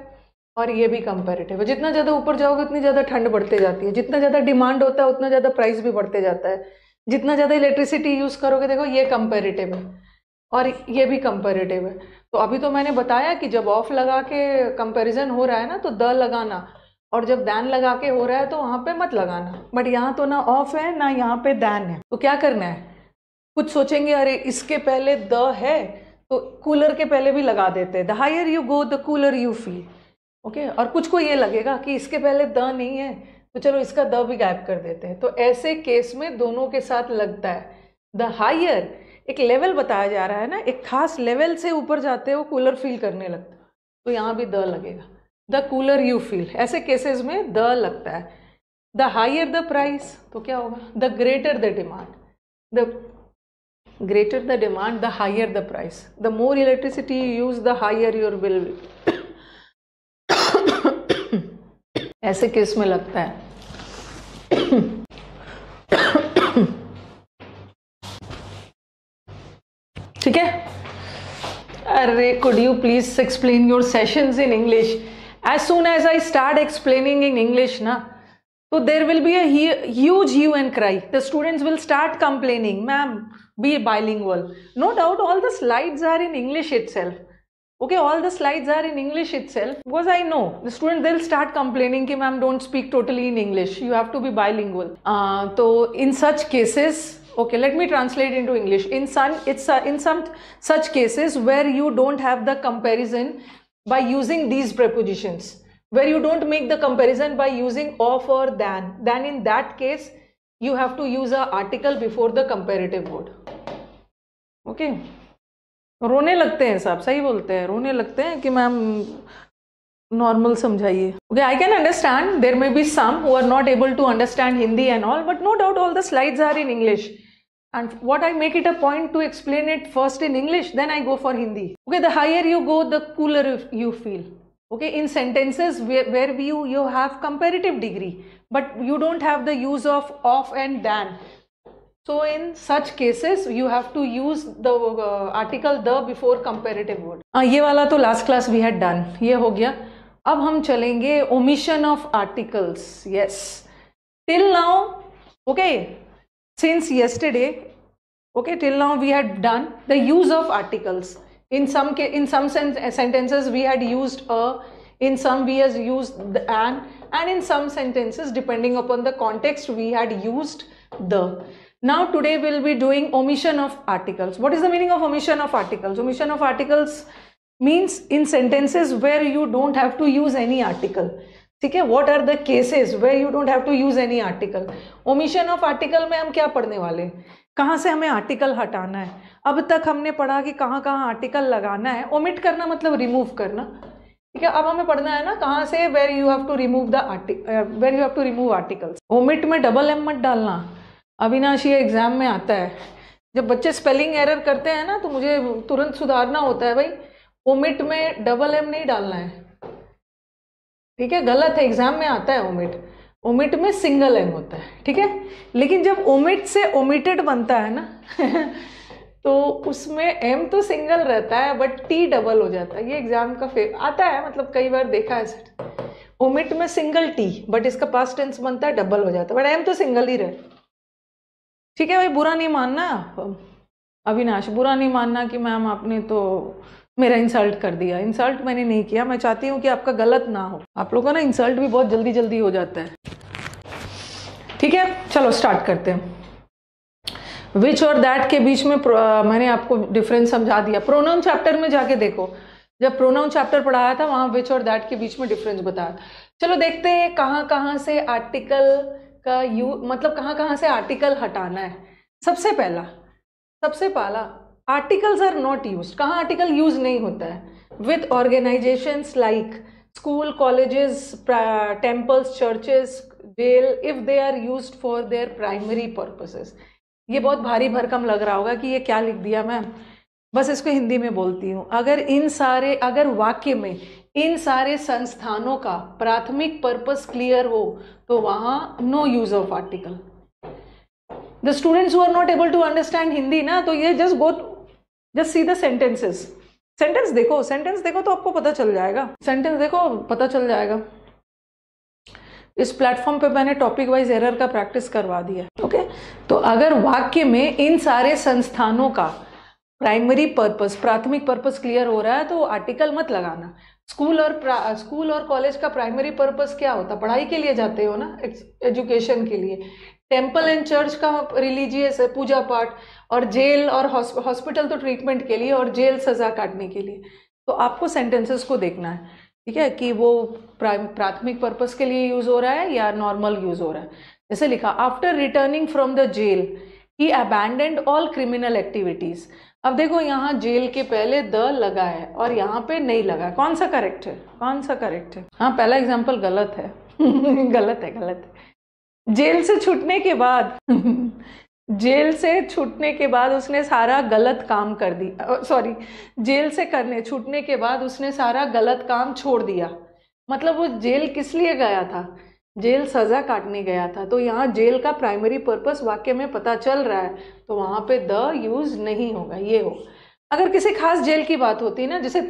और ये भी कंपैरेटिव है। जितना ज़्यादा ऊपर जाओगे उतनी ज़्यादा ठंड बढ़ते जाती है, जितना ज़्यादा डिमांड होता है उतना ज़्यादा प्राइस भी बढ़ते जाता है, जितना ज़्यादा इलेक्ट्रिसिटी यूज़ करोगे। देखो ये कंपैरेटिव है और ये भी कंपैरेटिव है। तो अभी तो मैंने बताया कि जब ऑफ लगा के कंपैरिजन हो रहा है ना तो द लगाना, और जब दैन लगा के हो रहा है तो वहाँ पे मत लगाना। बट यहाँ तो ना ऑफ है ना यहाँ पे दैन है, तो क्या करना है, कुछ सोचेंगे अरे इसके पहले द है तो कूलर के पहले भी लगा देते हैं, the higher you go the cooler you feel. Okay, और कुछ को ये लगेगा कि इसके पहले द नहीं है तो चलो इसका द भी गायब कर देते हैं। तो ऐसे केस में दोनों के साथ लगता है। द हायर एक लेवल बताया जा रहा है ना, एक खास लेवल से ऊपर जाते हो कूलर फील करने लगता है, तो यहाँ भी द लगेगा, द कूलर यू फील। ऐसे केसेस में द लगता है। द हायर द प्राइस तो क्या होगा, the greater the demand, the greater the demand the higher the price, the more electricity you use the higher your bill will ऐसे case में लगता है। ठीक है, अरे could you please explain your sessions in English? As soon as I start explaining in English na, so there will be a huge hue and cry. The students will start complaining, ma'am, be bilingual. No doubt all the slides are in English itself. Okay, all the slides are in English itself, because I know the students, they'll start complaining कि ma'am don't speak totally in English, you have to be bilingual. So in such cases, okay, let me translate into English. In some such cases where you don't have the comparison by using these prepositions, where you don't make the comparison by using of or than, then in that case you have to use a article before the comparative word. Okay, रोने लगते हैं साहब, सही बोलते हैं, रोने लगते हैं कि मैम नॉर्मल समझाइए। Okay, I can understand there may be some who are not able to understand Hindi and all, but no doubt all the slides are in English, and what I make it a point to explain it first in English, then I go for Hindi. Okay, the higher you go the cooler you feel. Okay, in sentences where you have comparative degree but you don't have the use of and than, so in such cases you have to use the article the before comparative word. ये वाला तो last class we had done, ये हो गया। अब हम चलेंगे omission of articles. Yes, till now, okay, since yesterday, okay, till now we had done the use of articles. In some sentences we had used a, in some we has used the an, and in some sentences, depending upon the context, we had used the. Now today we'll be doing omission of articles. What is the meaning of omission of articles? Omission of articles means in sentences where you don't have to use any article. ठीक है, what are the cases where you don't have to use any article? omission of article में हम क्या पढ़ने वाले हैं, कहाँ से हमें आर्टिकल हटाना है. अब तक हमने पढ़ा कि कहाँ कहाँ आर्टिकल लगाना है. ओमिट करना मतलब रिमूव करना. ठीक है, अब हमें पढ़ना है ना कहाँ से, where you have to remove the where you have to remove articles. Omit में डबल एम मत डालना. अविनाश ये एग्जाम में आता है, जब बच्चे स्पेलिंग एरर करते हैं ना तो मुझे तुरंत सुधारना होता है, भाई ओमिट में डबल एम नहीं डालना है. ठीक है, गलत है, एग्जाम में आता है ओमिट. ओमिट में सिंगल एम होता है. ठीक है, लेकिन जब ओमिट से ओमिटेड बनता है ना तो उसमें एम तो सिंगल रहता है बट टी डबल हो जाता है. ये एग्जाम का आता है, मतलब कई बार देखा है सर. ओमिट में सिंगल टी बट इसका पास्ट टेंस बनता है, डबल हो जाता है, बट एम तो सिंगल ही रहे. ठीक है भाई, बुरा नहीं मानना अविनाश, बुरा नहीं मानना कि मैम आपने तो मेरा इंसल्ट कर दिया. इंसल्ट मैंने नहीं किया, मैं चाहती हूँ कि आपका गलत ना हो. आप लोगों का ना इंसल्ट भी बहुत जल्दी जल्दी हो जाता है. ठीक है, चलो स्टार्ट करते हैं. विच और दैट के बीच में मैंने आपको डिफरेंस समझा दिया. प्रोनाउन चैप्टर में जाके देखो, जब प्रोनाउन चैप्टर पढ़ाया था वहां विच और दैट के बीच में डिफरेंस बताया. चलो देखते हैं कहाँ कहाँ से आर्टिकल का मतलब कहाँ कहाँ से आर्टिकल हटाना है. सबसे पहला आर्टिकल्स आर नॉट यूज्ड. कहाँ आर्टिकल यूज नहीं होता है? With organisations like school, colleges, temples, churches, jail, if they are used for their primary purposes. ये बहुत भारी भरकम लग रहा होगा कि ये क्या लिख दिया मैम, बस इसको हिंदी में बोलती हूँ. अगर वाक्य में इन सारे संस्थानों का प्राथमिक पर्पस क्लियर हो तो वहां no use of article. The students who are not able to understand Hindi ना, तो ये just see the sentences. Sentence देखो तो आपको पता चल जाएगा. सेंटेंस देखो पता चल जाएगा. इस प्लेटफॉर्म पे मैंने टॉपिक वाइज एरर का प्रैक्टिस करवा दिया. ओके, तो अगर वाक्य में इन सारे संस्थानों का प्राइमरी पर्पस, प्राथमिक पर्पस क्लियर हो रहा है तो आर्टिकल मत लगाना. स्कूल और कॉलेज का प्राइमरी पर्पस क्या होता है? पढ़ाई के लिए जाते हो ना, एजुकेशन के लिए. टेम्पल एंड चर्च का रिलीजियस है, पूजा पाठ. और जेल और हॉस्पिटल तो ट्रीटमेंट के लिए, और जेल सजा काटने के लिए. तो आपको सेंटेंसेस को देखना है, ठीक है, कि वो प्राथमिक पर्पस के लिए यूज हो रहा है या नॉर्मल यूज हो रहा है. जैसे लिखा, after returning from the jail he abandoned all criminal activities. अब देखो यहाँ जेल के पहले द लगा है और यहाँ पे नहीं लगा. कौन सा करेक्ट है? हाँ, पहला एग्जाम्पल गलत है. गलत है. जेल से छूटने के बाद उसने सारा गलत काम कर दिया. सॉरी, जेल से छूटने के बाद उसने सारा गलत काम छोड़ दिया. मतलब वो जेल किस लिए गया था? जेल सजा काटने गया था. तो यहाँ जेल का प्राइमरी पर्पस वाक्य में पता चल रहा है, तो वहां पे द यूज नहीं होगा. ये हो, अगर किसी खास जेल की बात होती है ना, जैसे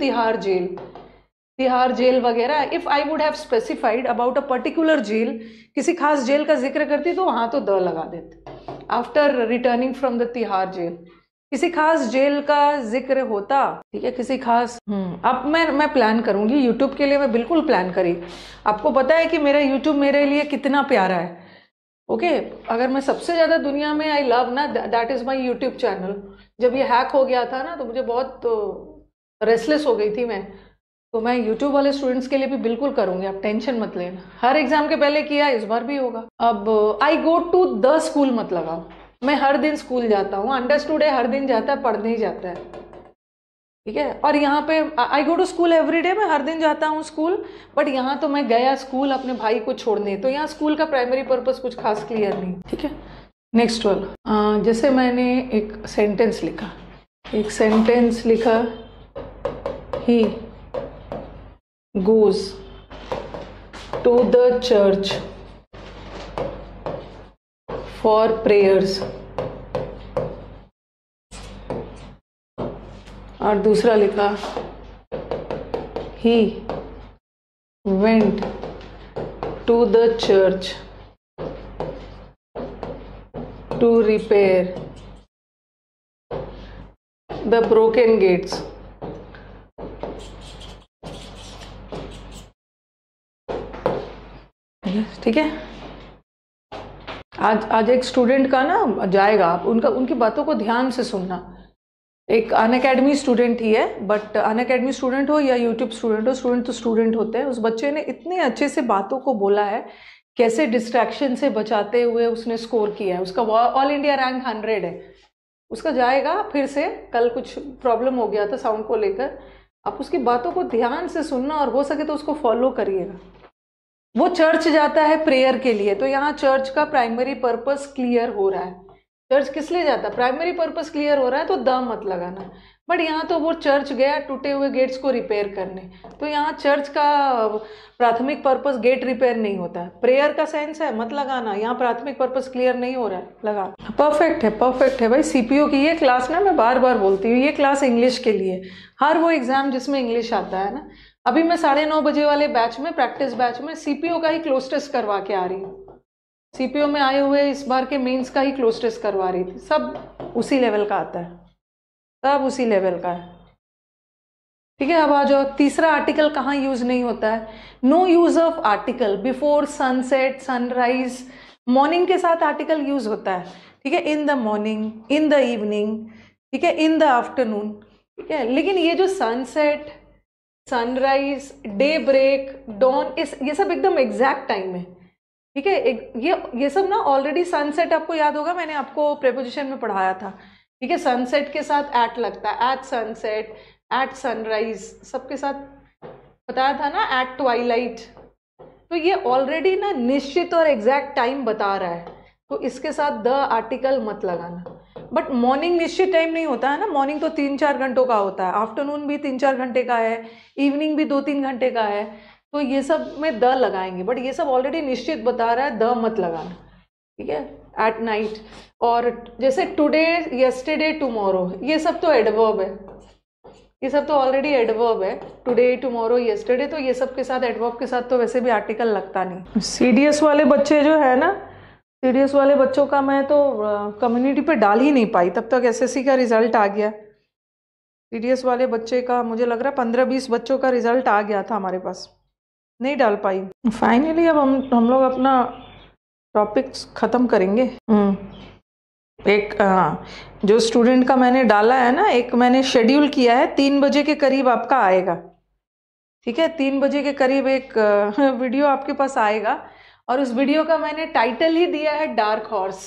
तिहाड़ जेल वगैरह, if I would have specified about a particular jail, किसी खास जेल का जिक्र करती तो वहां तो द लगा देते. After returning from the Tihar jail, किसी खास जेल का जिक्र होता. ठीक है, किसी खास. अब मैं प्लान करूंगी यूट्यूब के लिए. मैं बिल्कुल प्लान करी. आपको पता है कि मेरा यूट्यूब मेरे लिए कितना प्यारा है. ओके, अगर मैं सबसे ज्यादा दुनिया में आई लव ना, that is my YouTube channel. जब ये हैक हो गया था ना तो मुझे बहुत रेस्टलेस हो गई थी मैं. तो मैं यूट्यूब वाले स्टूडेंट्स के लिए भी बिल्कुल करूंगी, आप टेंशन मत लेना. हर एग्जाम के पहले किया, इस बार भी होगा. अब आई गो टू द स्कूल मत लगाओ. मैं हर दिन स्कूल जाता हूँ. अंडरस्टूड है, हर दिन जाता है, पढ़ने ही जाता है. ठीक है, और यहाँ पे I go to school every day, मैं हर दिन जाता हूँ स्कूल. बट यहाँ तो मैं गया स्कूल अपने भाई को छोड़ने, तो यहाँ स्कूल का प्राइमरी पर्पस कुछ खास क्लियर नहीं. ठीक है, नेक्स्ट वाला. जैसे मैंने एक सेंटेंस लिखा, ही goes to the church for prayers. और दूसरा लिखा, he went to the church to repair the broken gates. ठीक है, आज एक स्टूडेंट का ना जाएगा, आप उनकी बातों को ध्यान से सुनना। एक अनअकैडमी स्टूडेंट ही है, बट अनअकैडमी स्टूडेंट हो या यूट्यूब स्टूडेंट हो, स्टूडेंट तो स्टूडेंट होते हैं। उस बच्चे ने इतने अच्छे से बातों को बोला है, कैसे डिस्ट्रैक्शन से बचाते हुए उसने स्कोर किया है। उसका ऑल इंडिया रैंक 100 है। उसका जाएगा फिर से, कल कुछ प्रॉब्लम हो गया था साउंड को लेकर। आप उसकी बातों को ध्यान से सुनना और हो सके तो उसको फॉलो करिएगा। वो चर्च जाता है प्रेयर के लिए, तो यहाँ चर्च का प्राइमरी पर्पस क्लियर हो रहा है। चर्च किस लिए जाता है? प्राइमरी पर्पस क्लियर हो रहा है तो द मत लगाना। बट यहाँ तो वो चर्च गया टूटे हुए गेट्स को रिपेयर करने, तो यहाँ चर्च का प्राथमिक पर्पस गेट रिपेयर नहीं होता है। प्रेयर का सेंस है, मत लगाना। यहाँ प्राथमिक पर्पस क्लियर नहीं हो रहा है, लगा। परफेक्ट है, परफेक्ट है भाई। सीपीओ की ये क्लास ना, मैं बार बार बोलती हूँ, ये क्लास इंग्लिश के लिए। हर वो एग्जाम जिसमें इंग्लिश आता है ना, अभी मैं 9:30 बजे वाले बैच में, प्रैक्टिस बैच में सीपीओ का ही क्लोज टेस्ट करवा के आ रही हूँ। सीपीओ में आए हुए इस बार के मेंस का ही क्लोज टेस्ट करवा रही थी। सब उसी लेवल का आता है, सब उसी लेवल का है। ठीक है, अब आ जाओ। तीसरा आर्टिकल कहाँ यूज नहीं होता है? No use of article before sunset, sunrise. Morning के साथ आर्टिकल यूज होता है, ठीक है, in the morning, in the evening, ठीक है, इन द आफ्टरनून, ठीक है। लेकिन ये जो sunset, sunrise, daybreak, dawn, ये सब एकदम एग्जैक्ट टाइम है, ठीक है। ये सब ना ऑलरेडी, सनसेट आपको याद होगा, मैंने आपको प्रेपोजिशन में पढ़ाया था, ठीक है। सनसेट के साथ एट लगता है, एट सनसेट, एट सनराइज, सबके साथ बताया था ना, एट ट्वाइलाइट। तो ये ऑलरेडी ना निश्चित और एग्जैक्ट टाइम बता रहा है, तो इसके साथ द आर्टिकल मत लगाना। बट मॉर्निंग निश्चित टाइम नहीं होता है ना, मॉर्निंग तो 3-4 घंटों का होता है, आफ्टरनून भी 3-4 घंटे का है, इवनिंग भी 2-3 घंटे का है, तो ये सब में द लगाएंगे। बट ये सब ऑलरेडी निश्चित बता रहा है, द मत लगाना, ठीक है। एट नाइट, और जैसे टुडे, यस्टरडे, टुमारो, ये सब तो एडवर्ब है, ये सब तो ऑलरेडी एडवर्ब है। टुडे, टुमारो, यस्टरडे, तो ये सब के साथ, एडवर्ब के साथ तो वैसे भी आर्टिकल लगता नहीं। सीडीएस वाले बच्चे जो है ना, सीडीएस वाले बच्चों का मैं तो कम्युनिटी पे डाल ही नहीं पाई, तब तक एसएससी का रिजल्ट आ गया। सीडीएस वाले बच्चे का मुझे लग रहा है 15-20 बच्चों का रिजल्ट आ गया था हमारे पास, नहीं डाल पाई। फाइनली अब हम लोग अपना टॉपिक्स ख़त्म करेंगे। एक जो स्टूडेंट का मैंने डाला है ना, एक मैंने शेड्यूल किया है, 3 बजे के करीब आपका आएगा, ठीक है। 3 बजे के करीब एक वीडियो आपके पास आएगा, और उस वीडियो का मैंने टाइटल ही दिया है डार्क हॉर्स।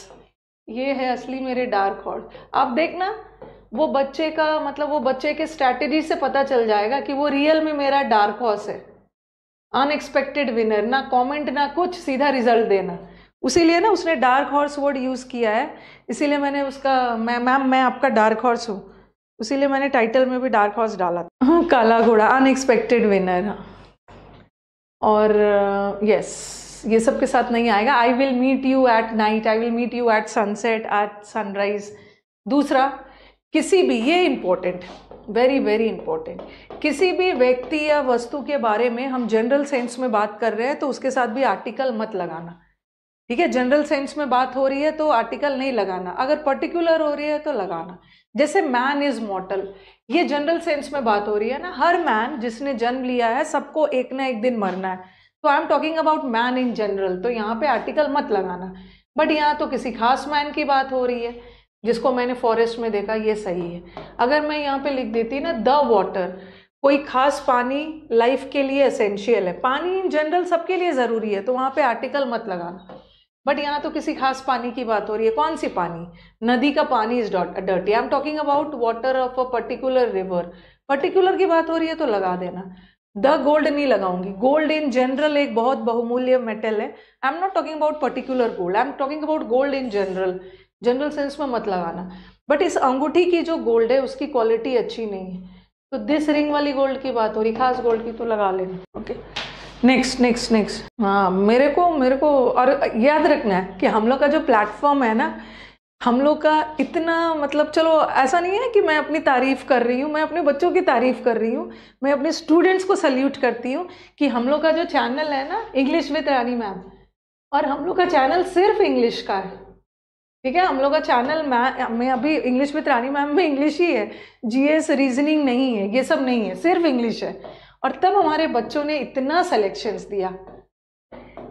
ये है असली मेरे डार्क हॉर्स। आप देखना, वो बच्चे का मतलब, वो बच्चे के स्ट्रैटेजी से पता चल जाएगा कि वो रियल में मेरा डार्क हॉर्स है। अनएक्सपेक्टेड विनर, ना कमेंट ना कुछ, सीधा रिजल्ट देना। उसीलिए ना उसने डार्क हॉर्स वर्ड यूज़ किया है, इसीलिए मैंने उसका, मैम मैं आपका डार्क हॉर्स हूँ, इसीलिए मैंने टाइटल में भी डार्क हॉर्स डाला था। हाँ, काला घोड़ा, अनएक्सपेक्टेड विनर। और यस, ये सब के साथ नहीं आएगा। I will meet you at night, I will meet you at sunset, at sunrise. दूसरा, किसी भी, ये इंपॉर्टेंट, वेरी वेरी इंपॉर्टेंट, किसी भी व्यक्ति या वस्तु के बारे में हम जनरल सेंस में बात कर रहे हैं तो उसके साथ भी आर्टिकल मत लगाना, ठीक है। जनरल सेंस में बात हो रही है तो आर्टिकल नहीं लगाना, अगर पर्टिकुलर हो रही है तो लगाना। जैसे मैन इज मॉर्टल, ये जनरल सेंस में बात हो रही है ना, हर मैन जिसने जन्म लिया है सबको एक ना एक दिन मरना है, तो I am talking about man in general, तो यहाँ पे आर्टिकल मत लगाना। बट यहाँ तो किसी खास मैन की बात हो रही है जिसको मैंने फॉरेस्ट में देखा, ये सही है। अगर मैं यहाँ पे लिख देती ना द वाटर, कोई खास पानी लाइफ के लिए एसेंशियल है, पानी इन जनरल सबके लिए ज़रूरी है, तो वहाँ पे आर्टिकल मत लगाना। बट यहाँ तो किसी खास पानी की बात हो रही है, कौन सी पानी? नदी का पानी is dirty, I am talking about water of a particular river, particular की बात हो रही है तो लगा देना। द गोल्ड नहीं लगाऊंगी, गोल्ड इन जनरल एक बहुत बहुमूल्य मेटल है, आई am not talking about particular gold, I am talking about gold in general, general sense में मत लगाना। बट इस अंगूठी की जो गोल्ड है उसकी क्वालिटी अच्छी नहीं है, तो दिस रिंग वाली गोल्ड की बात हो रही, खास गोल्ड की, तो लगा लेना। Okay, next. हाँ, मेरे को और याद रखना है कि हम लोग का जो प्लेटफॉर्म है ना, हम लोग का इतना, मतलब चलो ऐसा नहीं है कि मैं अपनी तारीफ कर रही हूँ, मैं अपने बच्चों की तारीफ कर रही हूँ, मैं अपने स्टूडेंट्स को सल्यूट करती हूँ कि हम लोग का जो चैनल है ना, इंग्लिश विद रानी मैम, और हम लोग का चैनल सिर्फ इंग्लिश का है, ठीक है, हम लोग का चैनल मैं अभी इंग्लिश विद रानी मैम में इंग्लिश ही है, जीएस रीजनिंग नहीं है, ये सब नहीं है, सिर्फ इंग्लिश है। और तब हमारे बच्चों ने इतना सिलेक्शंस दिया,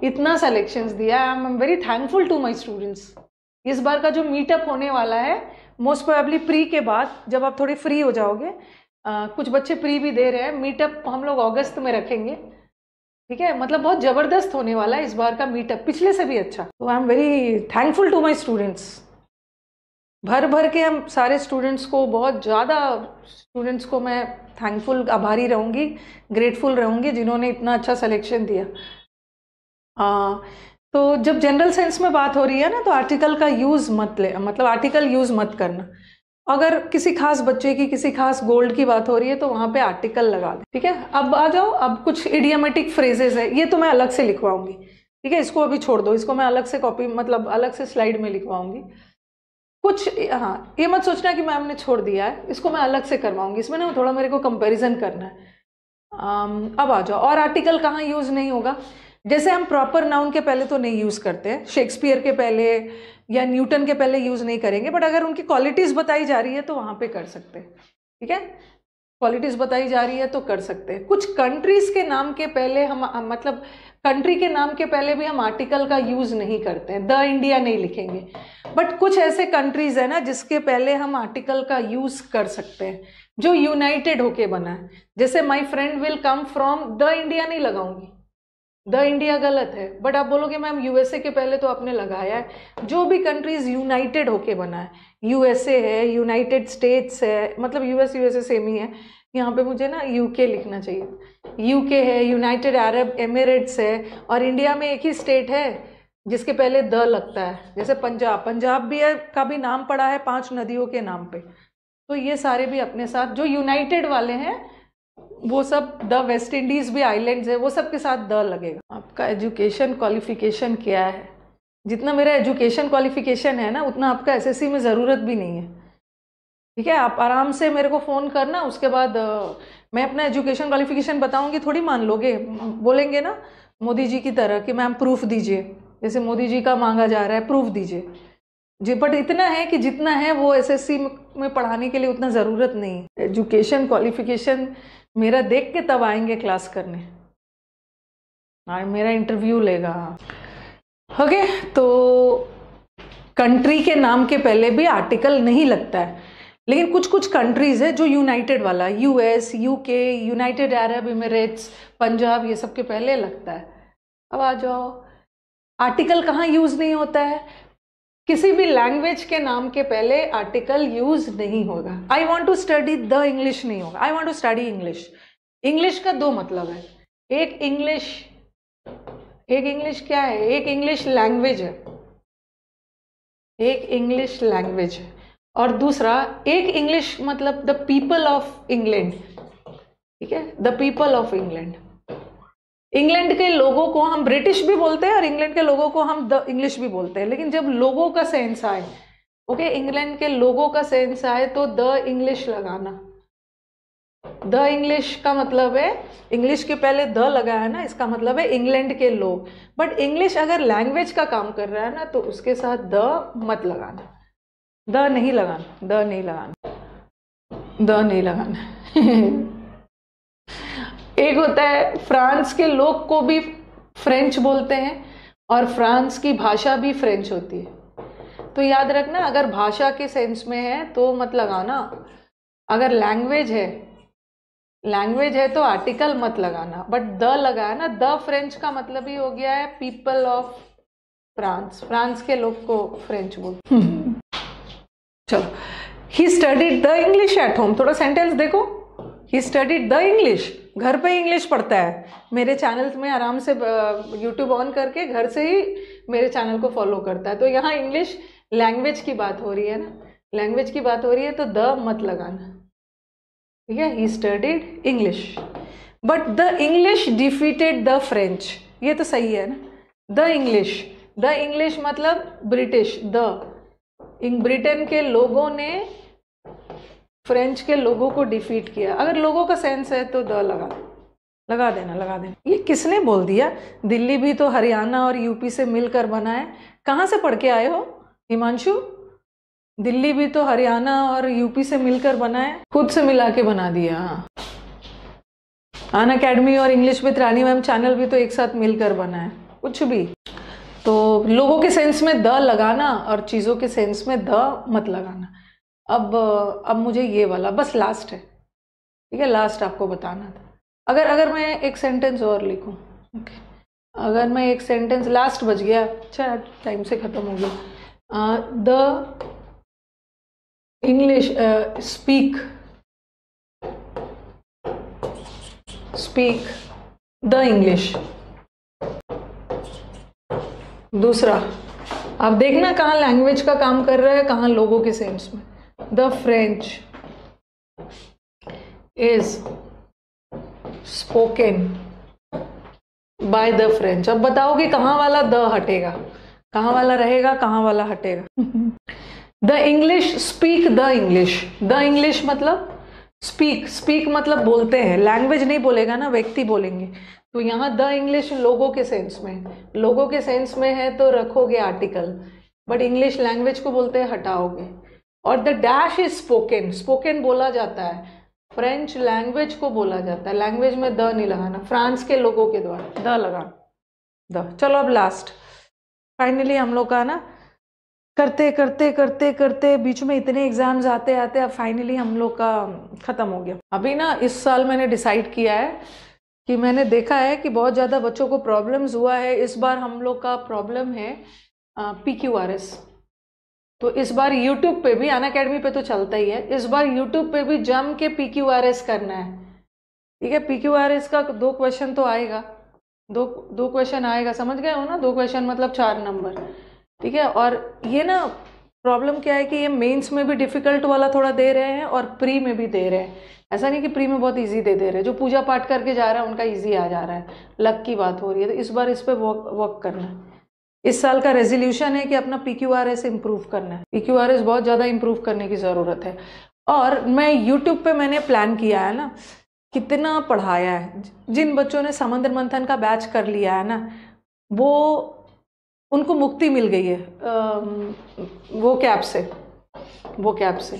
इतना सिलेक्शंस दिया। I am very thankful to my students. इस बार का जो मीटअप होने वाला है मोस्ट प्रोबेबली प्री के बाद, जब आप थोड़े फ्री हो जाओगे, कुछ बच्चे प्री भी दे रहे हैं, मीटअप हम लोग अगस्त में रखेंगे। ठीक है, मतलब बहुत ज़बरदस्त होने वाला है इस बार का मीटअप, पिछले से भी अच्छा। तो I am very thankful to my students. भर भर के हम सारे स्टूडेंट्स को, बहुत ज़्यादा स्टूडेंट्स को मैं थैंकफुल, आभारी रहूँगी, ग्रेटफुल रहूँगी जिन्होंने इतना अच्छा सिलेक्शन दिया। तो जब जनरल सेंस में बात हो रही है ना, तो आर्टिकल का यूज़ मत ले, मतलब आर्टिकल यूज़ मत करना। अगर किसी खास बच्चे की, किसी खास गोल्ड की बात हो रही है तो वहाँ पे आर्टिकल लगा दें। ठीक है, अब आ जाओ, अब कुछ इडियमेटिक फ्रेजेस है, ये तो मैं अलग से लिखवाऊंगी। ठीक है, इसको अभी छोड़ दो, इसको मैं अलग से कॉपी, मतलब अलग से स्लाइड में लिखवाऊंगी कुछ। हाँ, ये मत सोचना कि मैम ने छोड़ दिया है, इसको मैं अलग से करवाऊंगी, इसमें ना थोड़ा मेरे को कंपेरिजन करना है। अब आ जाओ, और आर्टिकल कहाँ यूज़ नहीं होगा। जैसे हम प्रॉपर नाउन के पहले तो नहीं यूज़ करते हैं, शेक्सपियर के पहले या न्यूटन के पहले यूज़ नहीं करेंगे, बट अगर उनकी क्वालिटीज़ बताई जा रही है तो वहाँ पे कर सकते हैं। ठीक है, क्वालिटीज़ बताई जा रही है तो कर सकते हैं। कुछ कंट्रीज़ के नाम के पहले हम मतलब कंट्री के नाम के पहले भी हम आर्टिकल का यूज़ नहीं करते हैं, द इंडिया नहीं लिखेंगे। बट कुछ ऐसे कंट्रीज़ है ना जिसके पहले हम आर्टिकल का यूज़ कर सकते हैं, जो यूनाइटेड होके बना है। जैसे my friend will come from, the India नहीं लगाऊंगी, द इंडिया गलत है। बट आप बोलोगे मैम यूएसए के पहले तो आपने लगाया है। जो भी कंट्रीज यूनाइटेड होके बना है, यूएसए है, यूनाइटेड स्टेट्स है, मतलब यूएसए सेम ही है, यहाँ पे मुझे ना यूके लिखना चाहिए, यूके है, यूनाइटेड अरब एमिरेट्स है, और इंडिया में एक ही स्टेट है जिसके पहले द लगता है, जैसे पंजाब भी है, का भी नाम पड़ा है 5 नदियों के नाम पे। तो ये सारे भी अपने साथ जो यूनाइटेड वाले हैं वो सब, द वेस्ट इंडीज भी आइलैंड्स है, वो सब के साथ द लगेगा। आपका एजुकेशन क्वालिफिकेशन क्या है, जितना मेरा एजुकेशन क्वालिफिकेशन है ना उतना आपका एसएससी में ज़रूरत भी नहीं है। ठीक है, आप आराम से मेरे को फ़ोन करना, उसके बाद मैं अपना एजुकेशन क्वालिफिकेशन बताऊंगी, थोड़ी मान लोगे, बोलेंगे ना मोदी जी की तरह कि मैम प्रूफ दीजिए, जैसे मोदी जी का मांगा जा रहा है प्रूफ दीजिए जी। बट इतना है कि जितना है वो एसएससी में पढ़ाने के लिए उतना ज़रूरत नहीं है। एजुकेशन क्वालिफिकेशन मेरा देख के तब आएंगे क्लास करने, और मेरा इंटरव्यू लेगा। ओके, तो कंट्री के नाम के पहले भी आर्टिकल नहीं लगता है, लेकिन कुछ कुछ कंट्रीज है जो यूनाइटेड वाला, US, UK, United Arab Emirates, Punjab, ये सब के पहले लगता है। अब आ जाओ, आर्टिकल कहाँ यूज नहीं होता है, किसी भी लैंग्वेज के नाम के पहले आर्टिकल यूज नहीं होगा। I want to study the English नहीं होगा, I want to study English. English का 2 मतलब है, एक इंग्लिश क्या है, एक इंग्लिश लैंग्वेज है, एक इंग्लिश लैंग्वेज है, और दूसरा एक इंग्लिश मतलब द पीपल ऑफ इंग्लैंड। ठीक है, the people of England. England के लोगों को हम ब्रिटिश भी बोलते हैं और इंग्लैंड के लोगों को हम द इंग्लिश भी बोलते हैं, लेकिन जब लोगों का सेंस आए, ओके, इंग्लैंड के लोगों का सेंस आए तो द इंग्लिश लगाना। द इंग्लिश का मतलब है, इंग्लिश के पहले द लगा है ना, इसका मतलब है इंग्लैंड के लोग। बट इंग्लिश अगर लैंग्वेज का काम कर रहा है ना तो उसके साथ द मत लगाना, द नहीं लगाना, द नहीं लगाना, द नहीं लगाना। एक होता है, फ्रांस के लोग को भी फ्रेंच बोलते हैं और फ्रांस की भाषा भी फ्रेंच होती है। तो याद रखना, अगर भाषा के सेंस में है तो मत लगाना, अगर लैंग्वेज है तो आर्टिकल मत लगाना। बट द लगाया ना, द फ्रेंच का मतलब ही हो गया है पीपल ऑफ फ्रांस, फ्रांस के लोग को फ्रेंच बोलते। चलो, he studied the English at home, थोड़ा सेंटेंस देखो, ही स्टडीड द इंग्लिश, घर पे इंग्लिश पढ़ता है। मेरे चैनल्स में आराम से यूट्यूब ऑन करके घर से ही मेरे चैनल को फॉलो करता है। तो यहाँ इंग्लिश लैंग्वेज की बात हो रही है ना, लैंग्वेज की बात हो रही है तो द मत लगाना। ठीक है, he studied English, but the English defeated the French, ये तो सही है ना। द इंग्लिश मतलब ब्रिटिश, ब्रिटेन के लोगों ने फ्रेंच के लोगों को डिफीट किया। अगर लोगों का सेंस है तो द लगा देना। ये किसने बोल दिया, दिल्ली भी तो हरियाणा और यूपी से मिलकर बना है। कहाँ से पढ़ के आए हो हिमांशु, दिल्ली भी तो हरियाणा और यूपी से मिलकर बना है, खुद से मिला के बना दिया। हाँ, अनअकैडमी और English with Rani ma'am channel भी तो एक साथ मिलकर बना है। कुछ भी तो लोगों के सेंस में द लगाना और चीज़ों के सेंस में द मत लगाना। अब मुझे ये वाला बस लास्ट है, ठीक है, लास्ट आपको बताना था। अगर मैं एक सेंटेंस और लिखूं, ओके, अगर मैं एक सेंटेंस, लास्ट बच गया, अच्छा टाइम से ख़त्म हो गया। The English speak the English. दूसरा, आप देखना कहाँ लैंग्वेज का काम कर रहा है, कहाँ लोगों के सेंस में। The French is spoken by the French. अब बताओ कि कहाँ वाला द हटेगा, कहाँ वाला रहेगा, कहाँ वाला हटेगा। The English speak the English. The English मतलब स्पीक मतलब बोलते हैं, लैंग्वेज नहीं बोलेगा ना, व्यक्ति बोलेंगे। तो यहाँ द इंग्लिश लोगों के सेंस में, लोगों के सेंस में है तो रखोगे आर्टिकल, बट इंग्लिश लैंग्वेज को बोलते हैं, हटाओगे। और the dash is spoken, spoken बोला जाता है, फ्रेंच लैंग्वेज को बोला जाता है, लैंग्वेज में द नहीं लगाना, फ्रांस के लोगों के द्वारा द लगाना, द। चलो अब लास्ट, फाइनली हम लोग का ना करते करते करते करते बीच में इतने एग्जाम्स आते आते अब फाइनली हम लोग का खत्म हो गया। अभी ना इस साल मैंने डिसाइड किया है कि मैंने देखा है कि बहुत ज़्यादा बच्चों को प्रॉब्लम्स हुआ है। इस बार हम लोग का प्रॉब्लम है PQRS। तो इस बार यूट्यूब पे भी, अनअकैडमी पे तो चलता ही है, इस बार यूट्यूब पे भी जम के PQRS करना है, ठीक है। PQRS का 2 क्वेश्चन तो आएगा, दो क्वेश्चन आएगा, समझ गए हो ना, 2 क्वेश्चन मतलब 4 नंबर, ठीक है। और ये ना प्रॉब्लम क्या है कि ये मेंस में भी डिफिकल्ट वाला थोड़ा दे रहे हैं और प्री में भी दे रहे हैं। ऐसा नहीं कि प्री में बहुत इजी दे रहे हैं, जो पूजा पाठ करके जा रहा है उनका इजी आ जा रहा है, लक की बात हो रही है। तो इस बार इस पर वर्क करना है। इस साल का रेजोल्यूशन है कि अपना PQRS इम्प्रूव करना है, PQRS बहुत ज़्यादा इम्प्रूव करने की ज़रूरत है। और मैं यूट्यूब पे मैंने प्लान किया है ना, कितना पढ़ाया है, जिन बच्चों ने समुद्र मंथन का बैच कर लिया है ना, वो उनको मुक्ति मिल गई है वो कैब से।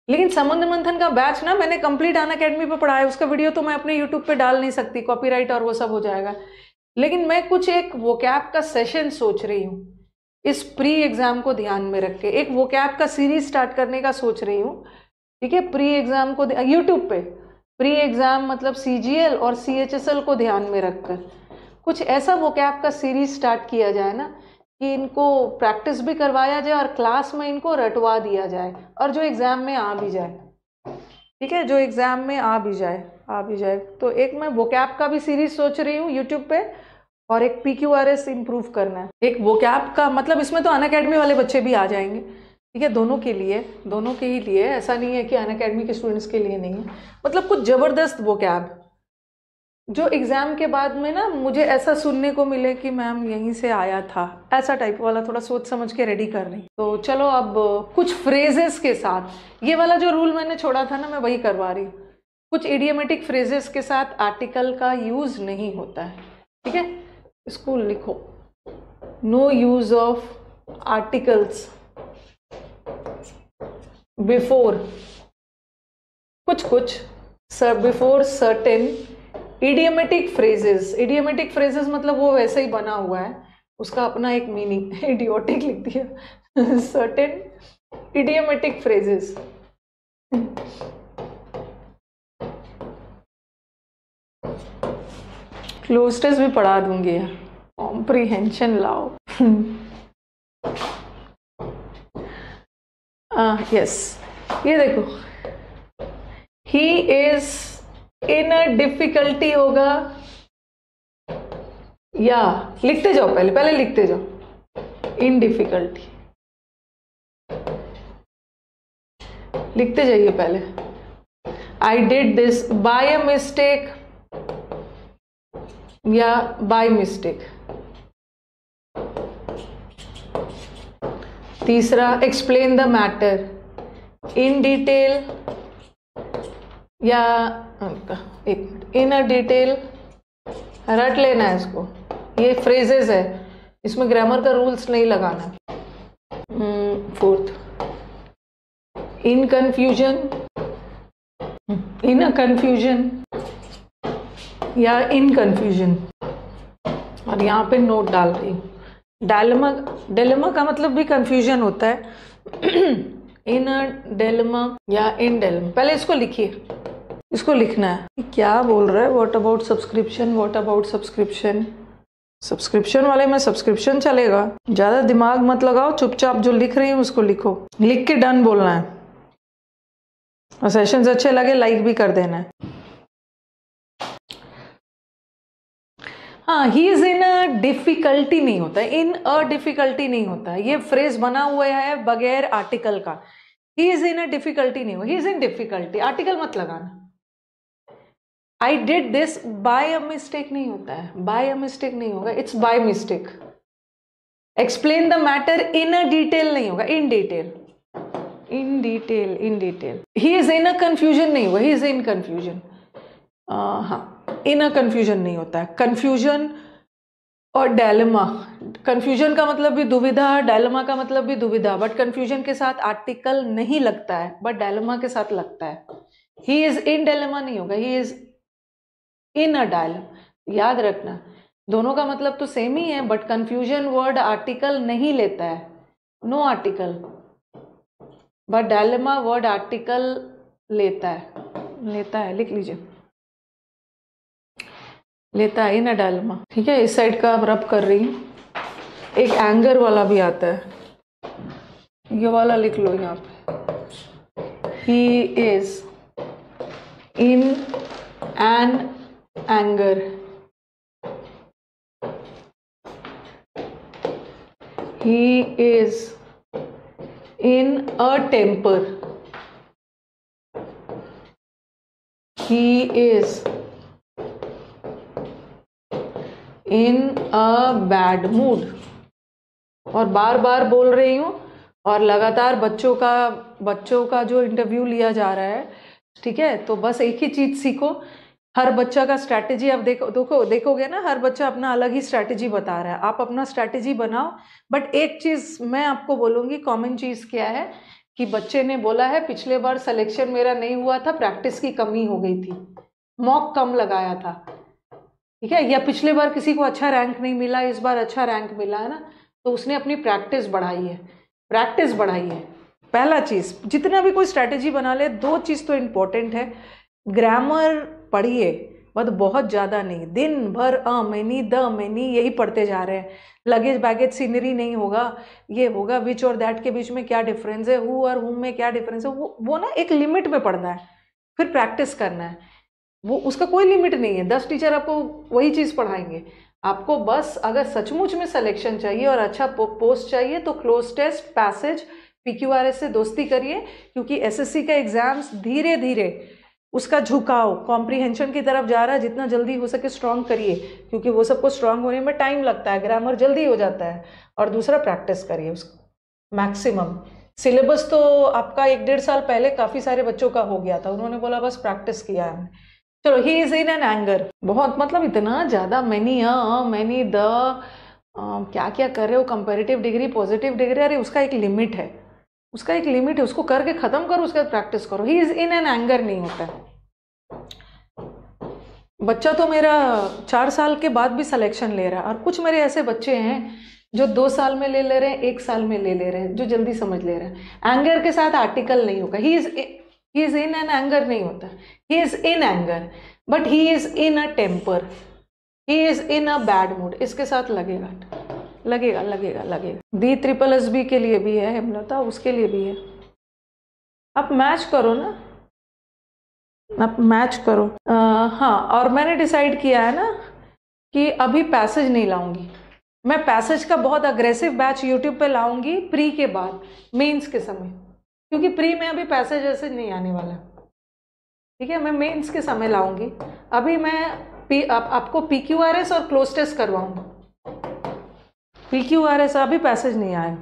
लेकिन समुद्र मंथन का बैच ना मैंने कंप्लीट अनअकैडमी पे पढ़ाया, उसका वीडियो तो मैं अपने यूट्यूब पे डाल नहीं सकती, कॉपीराइट और वो सब हो जाएगा। लेकिन मैं कुछ एक वोकैब का सेशन सोच रही हूँ, इस प्री एग्जाम को ध्यान में रख के एक वोकैब का सीरीज स्टार्ट करने का सोच रही हूँ, ठीक है। प्री एग्जाम को यूट्यूब पे, प्री एग्जाम मतलब CGL और CHSL को ध्यान में रखकर कुछ ऐसा वोकैब का सीरीज स्टार्ट किया जाए ना कि इनको प्रैक्टिस भी करवाया जाए और क्लास में इनको रटवा दिया जाए, और जो एग्जाम में आ भी जाए, ठीक है, जो एग्जाम में आ भी जाए। तो एक मैं वोकैब का भी सीरीज सोच रही हूँ यूट्यूब पे, और एक PQRS इम्प्रूव करना है। एक वोकैब का मतलब इसमें तो अनअकैडमी वाले बच्चे भी आ जाएंगे, ठीक है, दोनों के ही लिए, ऐसा नहीं है कि अनअकैडमी के स्टूडेंट्स के लिए नहीं है। मतलब कुछ ज़बरदस्त वोकैब जो एग्ज़ाम के बाद में ना मुझे ऐसा सुनने को मिले कि मैम यहीं से आया था, ऐसा टाइप वाला थोड़ा सोच समझ के रेडी कर रही। तो चलो अब कुछ फ्रेजेस के साथ, ये वाला जो रूल मैंने छोड़ा था ना मैं वही करवा रही हूँ। कुछ इडियमेटिक फ्रेजेस के साथ आर्टिकल का यूज़ नहीं होता है, ठीक है। इसको लिखो, no use of articles before before certain idiomatic phrases मतलब वो वैसे ही बना हुआ है, उसका अपना एक मीनिंग, इडियोटिक लिख दिया, certain idiomatic phrases. Cloze test भी पढ़ा दूंगी यार, कॉम्प्रिहेंशन लाओ। यस, ये देखो, ही इज इन अ डिफिकल्टी होगा, या लिखते जाओ, पहले लिखते जाओ, इन डिफिकल्टी लिखते जाइए पहले। I did this by a mistake या बाय मिस्टेक। तीसरा, explain the matter in detail या इन अ डिटेल, रट लेना है इसको, ये फ्रेजेस है, इसमें ग्रामर का रूल्स नहीं लगाना। Fourth, in confusion, in a confusion या इन कन्फ्यूजन, और यहाँ पे नोट डाल रही हूँ। डायलेमा, डिलेमा का मतलब भी कन्फ्यूजन होता है। इन अ डिलेमा या इन डिलेमा। पहले इसको लिखिए, इसको लिखना है क्या बोल रहा है। What about subscription, what about subscription, subscription वाले में सब्सक्रिप्शन चलेगा, ज्यादा दिमाग मत लगाओ, चुपचाप जो लिख रही हूँ उसको लिखो, लिख के डन बोलना है। और सेशंस अच्छे लगे लाइक भी कर देना है। हाँ, ही इज इन अ डिफिकल्टी नहीं होता है, इन अ डिफिकल्टी नहीं होता है, ये फ्रेज बना हुआ है बगैर आर्टिकल का। ही इज इन अ डिफिकल्टी नहीं होगा, he is in difficulty, article मत लगाना। I did this by a mistake नहीं होता है, बाय अ मिस्टेक नहीं होगा, it's by mistake. Explain the matter in a detail नहीं होगा, in detail, in detail, in detail. He is in a confusion नहीं होगा, ही इज इन कंफ्यूजन। हाँ, इन अ कंफ्यूजन नहीं होता है। कंफ्यूजन और डायलेमा, कंफ्यूजन का मतलब भी दुविधा, डायलेमा का मतलब भी दुविधा, बट कंफ्यूजन के साथ आर्टिकल नहीं लगता है, बट डायलेमा के साथ लगता है। ही इज इन डायलेमा नहीं होगा, he is in a dilemma. याद रखना, दोनों का मतलब तो सेम ही है, बट कंफ्यूजन वर्ड आर्टिकल नहीं लेता है, no article, but dilemma word article लेता है, लिख लीजिए, लेता है, इन अ डायलेमा। ठीक है, इस साइड का अब रब कर रही हूँ। एक एंगर वाला भी आता है, ये वाला लिख लो यहाँ पे। He is in an anger, he is in a temper, he is in a bad mood. और बार बार बोल रही हूँ, और लगातार बच्चों का जो इंटरव्यू लिया जा रहा है, ठीक है, तो बस एक ही चीज सीखो। हर बच्चा का स्ट्रैटेजी आप देखोगे ना, हर बच्चा अपना अलग ही स्ट्रैटेजी बता रहा है, आप अपना स्ट्रैटेजी बनाओ। बट एक चीज मैं आपको बोलूंगी, कॉमन चीज क्या है कि बच्चे ने बोला है पिछले बार सिलेक्शन मेरा नहीं हुआ था, प्रैक्टिस की कमी हो गई थी, मॉक कम लगाया था, ठीक है, या पिछले बार किसी को अच्छा रैंक नहीं मिला, इस बार अच्छा रैंक मिला है ना, तो उसने अपनी प्रैक्टिस बढ़ाई है, प्रैक्टिस बढ़ाई है। पहला चीज, जितना भी कोई स्ट्रैटेजी बना ले, दो चीज तो इंपॉर्टेंट है, ग्रामर पढ़िए, बट बहुत ज्यादा नहीं, दिन भर अ मैनी द मैनी यही पढ़ते जा रहे हैं। लगेज बैगेज सीनरी नहीं होगा, ये होगा विच और दैट के बीच में क्या डिफरेंस है, हु और हुम में क्या डिफरेंस है, वो ना एक लिमिट में पढ़ना है, फिर प्रैक्टिस करना है, वो उसका कोई लिमिट नहीं है। 10 टीचर आपको वही चीज पढ़ाएंगे, आपको बस अगर सचमुच में सिलेक्शन चाहिए और अच्छा पोस्ट चाहिए तो क्लोज टेस्ट, पैसेज, पीक्यूआरएस से दोस्ती करिए, क्योंकि एसएससी का एग्जाम्स धीरे धीरे उसका झुकाव कॉम्प्रीहेंशन की तरफ जा रहा है, जितना जल्दी हो सके स्ट्रांग करिए, क्योंकि वो सबको स्ट्रांग होने में टाइम लगता है, ग्रामर जल्दी हो जाता है। और दूसरा, प्रैक्टिस करिए उसको मैक्सिमम। सिलेबस तो आपका 1-1.5 साल पहले काफी सारे बच्चों का हो गया था, उन्होंने बोला बस प्रैक्टिस किया है। चलो, ही इज इन एन एंगर, बहुत मतलब इतना ज्यादा मैनी द क्या क्या कर रहे हो, कंपैरेटिव डिग्री, पॉजिटिव डिग्री, अरे उसका एक लिमिट है, उसका एक लिमिट है, उसको करके खत्म करो, उसके बाद प्रैक्टिस करो। ही इज इन एन एंगर नहीं होता है। बच्चा तो मेरा 4 साल के बाद भी सिलेक्शन ले रहा है, और कुछ मेरे ऐसे बच्चे हैं जो 2 साल में ले रहे हैं, 1 साल में ले रहे हैं, जो जल्दी समझ ले रहे हैं। एंगर के साथ आर्टिकल नहीं होगा, he is in an anger नहीं होता, he is in anger, but he is in a temper, he is in a bad mood, इसके साथ लगेगा लगेगा लगेगा लगेगा। दी ट्रिपल एस बी के लिए भी है हेमलता, उसके लिए भी है। आप मैच करो ना, आप मैच करो। हाँ, और मैंने डिसाइड किया है ना कि अभी पैसेज नहीं लाऊंगी मैं, पैसेज का बहुत अग्रेसिव बैच यूट्यूब पे लाऊंगी प्री के बाद, मेंस के समय, क्योंकि प्री में अभी पैसेज ऐसे नहीं आने वाला, ठीक है, मैं मेंस के समय लाऊंगी। अभी मैं आपको पीक्यूआरएस और क्लोज टेस्ट करवाऊंगा, पीक्यूआरएस, अभी पैसेज नहीं आए।